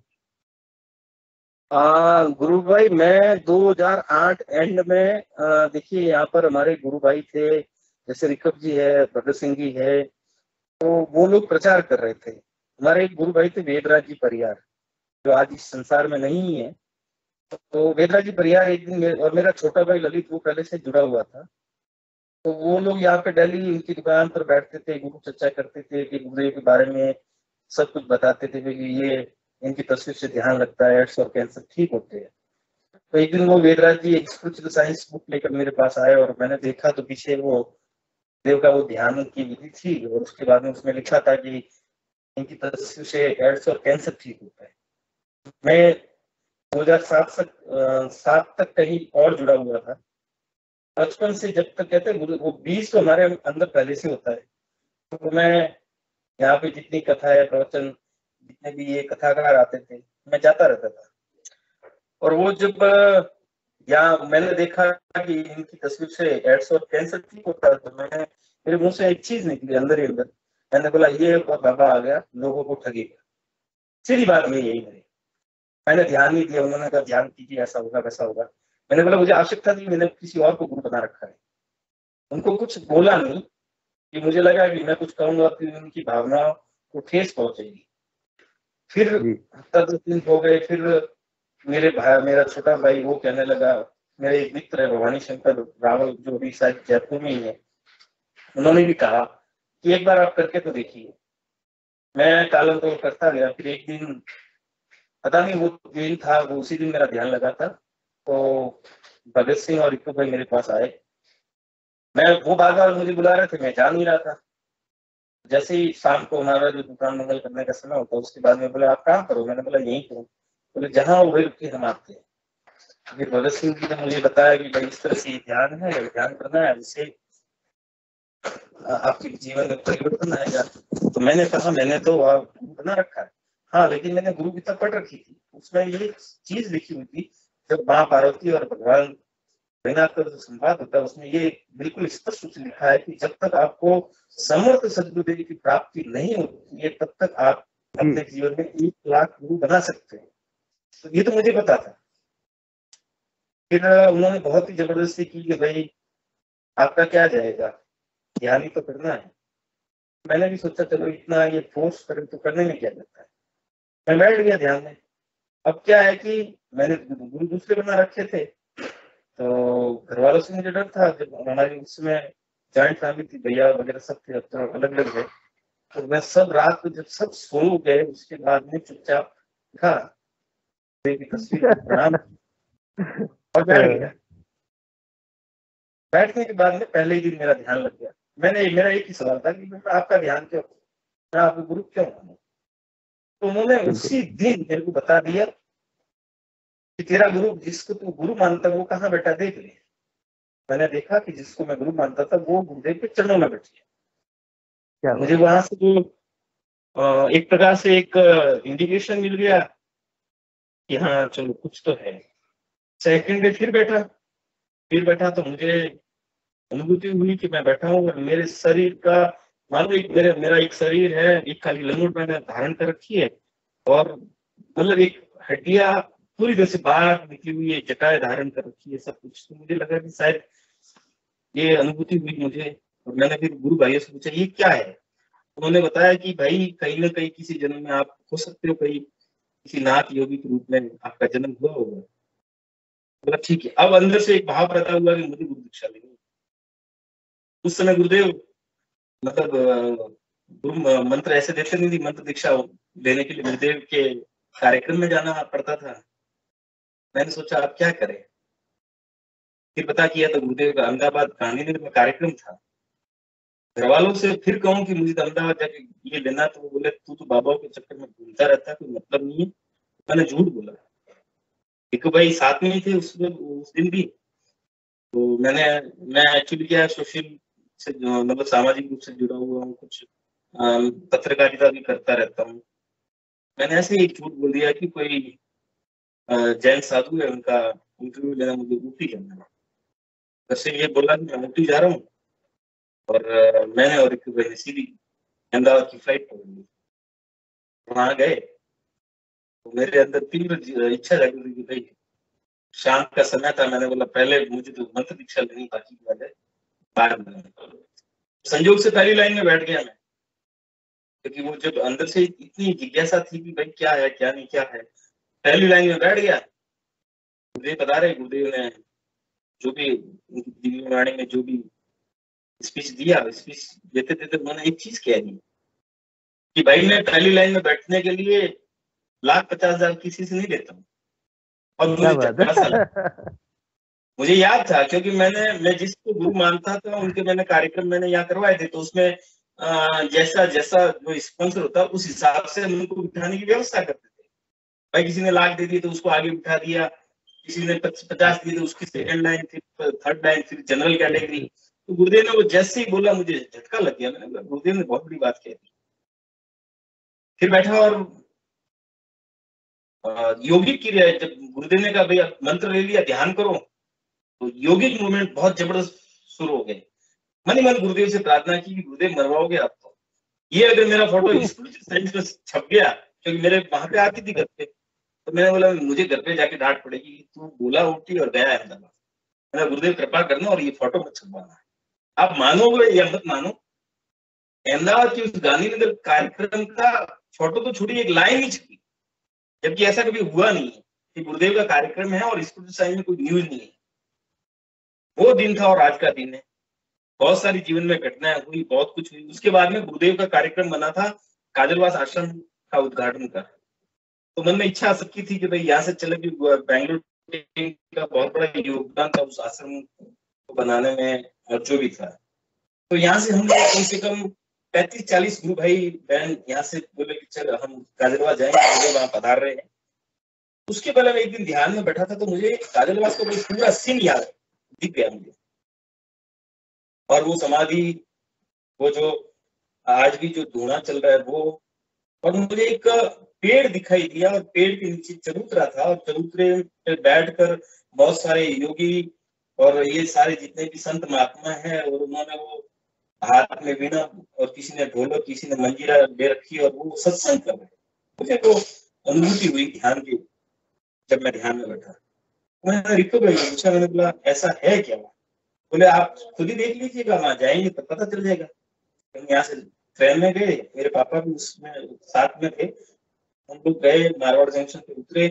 G: गुरु भाई, मैं 2008 एंड में देखिए यहाँ पर हमारे गुरु भाई थे, जैसे रिकब जी है, भगत सिंह जी है, तो वो लोग प्रचार कर रहे थे। हमारे एक गुरु भाई थे वेदराज जी परियार, जो आज इस संसार में नहीं है। तो वेदराज जी परियार एक दिन और मेरा छोटा भाई ललित वो पहले से जुड़ा हुआ था। तो वो लोग यहाँ पे डेली उनकी दुकान पर बैठते थे, गुरु चर्चा करते थे कि गुरुदेव के बारे में सब कुछ बताते थे कि ये इनकी तस्वीर से ध्यान लगता है, एड्स और कैंसर ठीक होते हैं। तो एक दिन वो वेदराज जी एक स्पिरिचुअल साइंस बुक लेकर मेरे पास आए और मैंने देखा तो पीछे वो देव का वो ध्यान की विधि थी और उसके बाद में उसमें लिखा था कि इनकी तस्वीर से एड्स और कैंसर ठीक होता है। मैं 2007 तक कहीं और जुड़ा हुआ था। बचपन से जब तक कहते हैं वो बीज तो हमारे अंदर पहले से होता है। तो मैं यहाँ पे जितनी कथा है, प्रवचन, जितने भी ये कथाकार आते थे, मैं जाता रहता था। और वो जब यहाँ मैंने देखा कि इनकी तस्वीर से एड्स और कैंसर ठीक होता है, तो मैंने मेरे मुंह से एक चीज निकली अंदर ही अंदर। मैंने बोला ये बाबा आ गया, लोगों को ठगेगा। सीधी बात में यही मेरी। मैंने ध्यान नहीं दिया, उन्होंने कहा ध्यान कीजिए, ऐसा होगा वैसा होगा। मैंने बोला मुझे आवश्यकता थी, मैंने किसी और को गुरु बना रखा है। उनको कुछ बोला नहीं कि मुझे लगा कि मैं कुछ कहूंगा फिर उनकी भावनाओं को ठेस पहुंचेगी। फिर हफ्ता 10 दिन हो गए, फिर मेरा छोटा भाई वो कहने लगा, मेरे एक मित्र है भवानी शंकर रावल, जो भी शायद जयपुर में ही है, उन्होंने भी कहा कि एक बार आप करके तो देखिए। मैं टालम तो करता गया। फिर एक दिन पता नहीं वो दिन था, वो उसी दिन मेरा ध्यान लगा था। तो भगत सिंह और रिकू भाई मेरे पास आए। मैं वो बार बार मुझे बुला रहे थे, मैं जा नहीं रहा था। जैसे ही शाम को हमारा जो दुकान मंगल करने का समय होता है, उसके बाद में बोले आप कहाँ करो? मैंने बोला यहीं करो। बोले जहाँ वही रुके हम आते हैं। फिर भगत सिंह जी ने मुझे बताया कि भाई इस तरह से ध्यान है, ध्यान करना है, जिससे आपके जीवन में परिवर्तन आएगा। तो मैंने कहा मैंने तो बना रखा है, हाँ, लेकिन मैंने गुरु गीता पढ़ रखी थी, उसमें ये चीज लिखी हुई थी, जब माँ पार्वती और भगवान भोलेनाथ का जो संवाद होता है, उसमें ये बिल्कुल स्पष्ट रूप से लिखा है कि जब तक आपको समर्थ सदगुरुदेव की प्राप्ति नहीं होती है, तब तक आप अपने जीवन में 1 लाख गुरु बना सकते हैं। तो ये तो मुझे पता था। फिर उन्होंने बहुत ही जबरदस्ती की कि भाई आपका क्या जाएगा, ध्यान ही तो करना है। मैंने भी सोचा चलो इतना ये फोर्स करें तो करने में क्या जाता है। मैं बैठ गया ध्यान में। अब क्या है कि मैंने गुरु दूसरे बना रखे थे, तो घर वालों से मुझे डर था। जब हमारी उसमें जॉइंट फैमिली थी, भैया वगैरह सब थे, अब तो अलग अलग है। तो मैं सब रात को जब सब सो गए, उसके बाद में चुपचाप था की तस्वीर को प्रणाम और बैठ गया। बैठने के बाद में पहले ही दिन मेरा ध्यान लग गया। मेरा एक ही सवाल था कि आपका ध्यान क्यों, मैं आपको गुरु क्यों मानूं? तो उन्होंने उसी दिन मेरे को बता दिया कि तेरा गुरु, जिसको तू गुरु मानता है वो कहाँ बैठा देख ले। मैंने देखा कि जिसको मैं गुरु मानता था वो गुरुदेव के चरणों में बैठ गया। मुझे वहां से जो एक प्रकार से एक इंडिकेशन मिल गया कि हाँ चलो कुछ तो है। सेकंड डे फिर बैठा तो मुझे अनुभूति हुई कि मैं बैठा हूँ और मेरे शरीर का, मान लो मेरा एक शरीर है, एक खाली लंगोट मैंने धारण कर रखी है, और मतलब एक हड्डियां पूरी तरह से बाहर निकली हुई है, जटाएं धारण कर रखी है, सब कुछ। तो मुझे लगा कि शायद ये अनुभूति हुई मुझे। और मैंने फिर गुरु भाइयों से पूछा ये क्या है? उन्होंने बताया कि भाई कहीं ना कहीं किसी जन्म में आप हो सकते हो, कहीं किसी नाथ योगी के रूप में आपका जन्म हुआ होगा। बोला ठीक है। अब अंदर से एक भाव पैदा हुआ कि मुझे गुरु दीक्षा लेनी। उस समय गुरुदेव मतलब गुरु मंत्र ऐसे देते नहीं थी, मंत्र दीक्षा लेने के लिए गुरुदेव के कार्यक्रम में जाना पड़ता था। मैंने सोचा अब क्या करें। फिर पता किया तो गुरुदेव का अहमदाबाद गांधीनगर में कार्यक्रम था। घर वालों से फिर कहूँ कि मुझे अहमदाबाद जाके ये लेना, तो वो बोले तू तो बाबाओं के चक्कर में घूमता रहता है, कोई मतलब नहीं है। मैंने झूठ बोला। एक भाई साथ में ही थे उस दिन भी। तो मैं एक्चुअली क्या सोशल से मतलब सामाजिक रूप से जुड़ा हुआ हूँ, कुछ पत्रकारिता भी करता रहता हूँ। मैंने ऐसे ही झूठ बोल दिया कि कोई जैन साधु है, उनका इंटरव्यू लेना, मुझे ऊटी करना है। वैसे ये बोला कि मैं ऊटी जा रहा हूँ, और मैंने और एक सीधी अहमदाबाद की फ्लाइट पकड़ ली। वहां गए तो मेरे अंदर तीव्र इच्छा जागी हुई कि भाई शाम का समय था। मैंने बोला पहले मुझे तो मंत्र दीक्षा लेनी बाकी की बात है, बाद में। संयोग से पहली लाइन में बैठ गया मैं, क्योंकि वो जब अंदर से इतनी जिज्ञासा थी कि भाई क्या है क्या नहीं क्या है, पहली लाइन में बैठ गया। गुरुदेव बता रहे, गुरुदेव ने जो भी उनकी दिव्य वाणी में जो भी स्पीच दिया, स्पीच देते देते मैंने एक चीज कह दी कि भाई मैं पहली लाइन में बैठने के लिए 1,50,000 किसी से नहीं लेता हूँ। और मुझे झटका सा लगा। मुझे याद था, क्योंकि मैं जिसको गुरु मानता था उनके मैंने कार्यक्रम मैंने यहाँ करवाए थे, तो उसमें जैसा जैसा जो स्पॉन्सर होता उस हिसाब से हम उनको बिठाने की व्यवस्था करते थे। भाई किसी ने 1,00,000 दे दिए तो उसको आगे बिठा दिया, किसी ने 50 दिए तो उसकी सेकंड लाइन, फिर थर्ड लाइन, फिर जनरल कैटेगरी। तो गुरुदेव ने वो जैसे ही बोला मुझे झटका लग गया। मैंने बोला गुरुदेव ने बहुत बड़ी बात कह दी। फिर बैठा और योगिक की जब गुरुदेव ने कहा भैया मंत्र ले लिया, ध्यान करो, तो योगिक मूवमेंट बहुत जबरदस्त शुरू हो गए। मन ही मन गुरुदेव से प्रार्थना की कि गुरुदेव मरवाओगे आप तो। ये अगर मेरा फोटो स्पिरिचुअल साइंस में छप गया, क्योंकि मेरे वहां पे आती थी घर पे, तो मैंने बोला मुझे घर पे जाके डांट पड़ेगी, तू बोला उठी और गया अहमदाबाद। मैंने गुरुदेव कृपा करना और ये फोटो मत छपवाना। आप मानोगे या मत मानो, अहमदाबाद की उस गांधीनगर कार्यक्रम का फोटो तो छुड़ी, एक लाइन नहीं छपी, जबकि ऐसा कभी हुआ नहीं है कि गुरुदेव का कार्यक्रम है और स्पिरिचुअल साइंस में कोई न्यूज नहीं है। वो दिन था और आज का दिन है। बहुत सारी जीवन में घटनाएं हुई, बहुत कुछ हुई। उसके बाद में गुरुदेव का कार्यक्रम बना था काजलवास आश्रम का उद्घाटन का। तो मन में इच्छा सबकी थी कि भाई यहाँ से चले, बैंगलोर का बहुत बड़ा योगदान था उस आश्रम को बनाने में और जो भी था। तो यहाँ से हम लोग कम से कम 35-40 गुरु भाई बहन यहाँ से बोले कि चल हम काजलवास जाएंगे, वहां पधार रहे हैं। उसके पहले मैं एक दिन ध्यान में बैठा था, तो मुझे काजलवास का पूरा सीन याद दिख गया मुझे। और वो समाधि, वो जो आज भी जो धुआं चल रहा है वो, और मुझे एक पेड़ दिखाई दिया और पेड़ के नीचे चबूतरा था, और चबूतरे पे बैठकर बहुत सारे योगी और ये सारे जितने भी संत महात्मा हैं, और उन्होंने वो हाथ में वीणा और किसी ने ढोलक, किसी ने मंजीरा ले रखी और वो सत्संग कर रहे। मुझे तो अनुभूति हुई ध्यान की जब मैं ध्यान में बैठा। मैंने रिको भाई पूछा, मैंने बोला ऐसा है क्या? बोले आप खुद ही देख लीजिएगा, वहां जाएंगे तो पता चल जाएगा। यहाँ से ट्रेन में गए, मेरे पापा भी उसमें साथ में थे, हम लोग गए, मारवाड़ जंक्शन पे उतरे,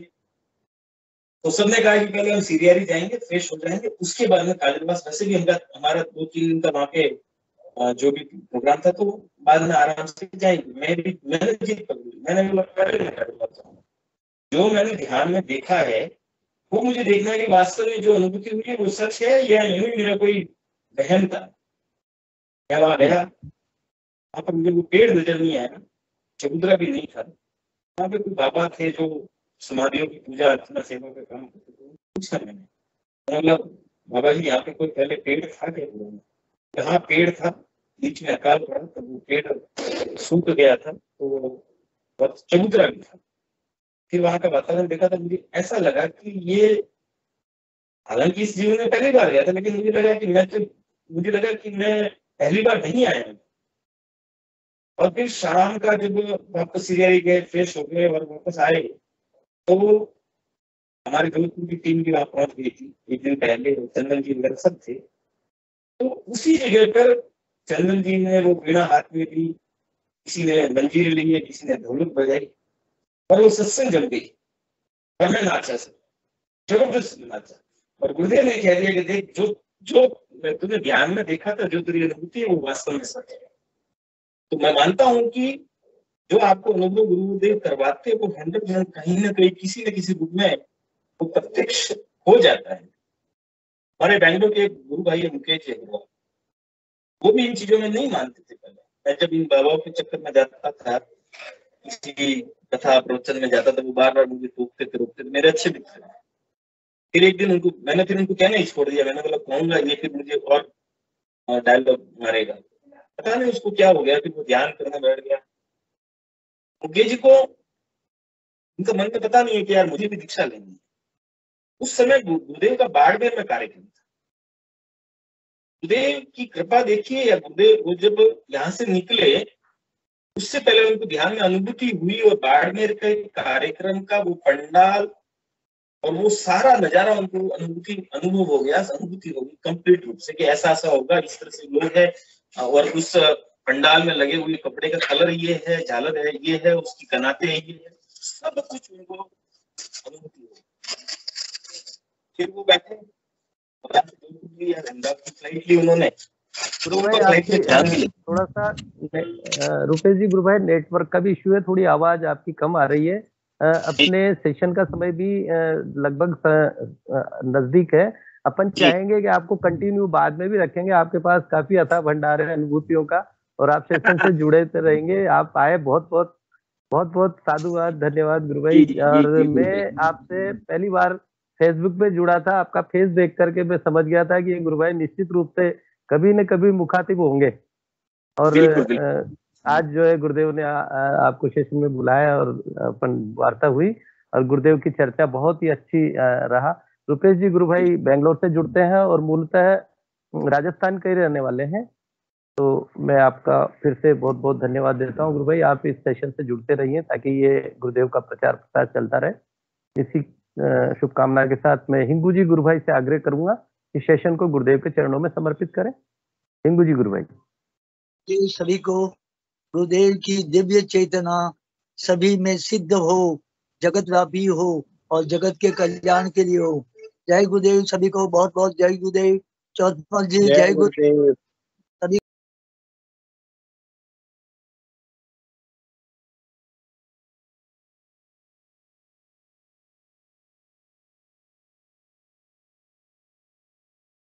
G: तो सबने कहा कि पहले हम सीरियारी जाएंगे, फ्रेश हो जाएंगे, उसके बाद में काजलवास। वैसे भी हमारा 2-3 दिन का वहां पे जो भी प्रोग्राम था, तो बाद में आराम से जाएंगे। मैंने जिद पकड़ी, मैंने बोला पहले मैं काजलवास जाऊंगा। जो मैंने ध्यान में देखा है वो मुझे देखना है कि वास्तव में जो अनुभूति हुई है वो सच है या यूं ही मेरा कोई वहम था। मैं वहां गया, वहां पर मुझे वो पेड़ नजर नहीं आया, चबूतरा भी नहीं था। वहां पे कोई बाबा थे जो समाधियों की पूजा अर्चना सेवा का काम करते थे। पूछा मैंने, मतलब बाबा जी यहाँ पे कोई पहले पेड़ था क्या? यहाँ पेड़ था, बीच में अकाल पड़ा तो वो पेड़ सूख गया था, तो चबूतरा भी था। फिर वहां का वातावरण देखा था, मुझे ऐसा लगा कि ये, हालांकि इस जीवन में पहली बार गया था, लेकिन मुझे लगा कि मैं पहली बार नहीं आया। और फिर शाम का जब वापस सीरियारी गए, फ्रेश हो गए और वापस आए, तो हमारे जोधपुर की टीम भी वहां पहुंच गई थी एक दिन पहले, चंदन जी वगैरह सब थे। तो उसी जगह पर चंदन जी ने वो वीणा हाथ में ली, किसी ने मंजीरी ली है, किसी ने ढोलक बजाई, और वो सत्संग जम गई और मैं नाचा, सब जबरदस्त नाचा। और गुरुदेव ने कह दिया कि देख, जो तुमने ध्यान में देखा था, जो तेरी अनुभूति है, वो वास्तव में सच है। तो मैं मानता हूं कि जो आपको अनुभव गुरुदेव करवाते हैं वो 100% कहीं ना कहीं किसी न किसी रूप में वो प्रत्यक्ष हो जाता है। हमारे बैंगलोर के गुरु भाई मुकेश अग्रवाल, वो भी इन चीजों में नहीं मानते थे पहले। मैं जब इन बाबाओं के चक्कर में जाता था, किसी कथा प्रवचन में जाता था, वो बार बार मुझे रोकते थे, मेरे अच्छे मित्र थे। फिर एक दिन मैंने उनको कहना ही छोड़ दिया। मैंने बोला कहूंगा ये फिर मुझे और डायलॉग मारेगा, पता नहीं उसको क्या हो गया। फिर वो ध्यान करने बैठ गया। मुकेश जी को उनका मन में पता नहीं है कि यार मुझे भी दीक्षा लेनी है। उस समय गुरुदेव का बाड़मेर में कार्यक्रम था। गुरुदेव की कृपा देखिए, या गुरुदेव वो जब यहाँ से निकले उससे पहले उनको ध्यान में अनुभूति हुई, और बाड़मेर के कार्यक्रम का वो पंडाल और वो सारा नजारा उनको अनुभव हो गया, अनुभूति हो गई कंप्लीट रूप से कि ऐसा ऐसा होगा, इस तरह से लोग है, और उस पंडाल में लगे हुए कपड़े का कलर ये है, झालर है ये है, उसकी कनाते ये है, सब कुछ उनको अनुभूति हो। फिर वो बैठे उन्होंने
C: थोड़ा सा रुपेश जी, गुरु भाई नेटवर्क का भी इश्यू है, थोड़ी आवाज आपकी कम आ रही है। अपने सेशन का समय भी लगभग नजदीक है। अपन चाहेंगे कि आपको कंटिन्यू बाद में भी रखेंगे, आपके पास काफी अथाह भंडार है अनुभूतियों का, और आप सेशन से जुड़े रहेंगे। आप आए, बहुत बहुत साधुवाद, धन्यवाद गुरु भाई। और मैं आपसे पहली बार फेसबुक पे जुड़ा था, आपका फेस देख करके मैं समझ गया था कि गुरु भाई निश्चित रूप से कभी न कभी मुखातिब होंगे। और आज जो है गुरुदेव ने आपको सेशन में बुलाया और अपन वार्ता हुई, और गुरुदेव की चर्चा बहुत ही अच्छी रहा। रुपेश जी, गुरु भाई बेंगलोर से जुड़ते हैं और मूलतः राजस्थान के रहने वाले हैं, तो मैं आपका फिर से बहुत बहुत धन्यवाद देता हूँ गुरु भाई। आप इस सेशन से जुड़ते रहिए ताकि ये गुरुदेव का प्रचार प्रसार चलता रहे। इसी शुभकामना के साथ मैं हिंगू जी गुरु भाई से आग्रह करूंगा इस सेशन को गुरुदेव के चरणों में समर्पित करें। हिंगू जी गुरु भाई।
H: जी, सभी को गुरुदेव की दिव्य चेतना सभी में सिद्ध हो, जगत व्यापी हो और जगत के कल्याण के लिए हो। जय गुरुदेव। सभी को बहुत बहुत जय गुरुदेव। चौथमल जी, जय गुरुदेव।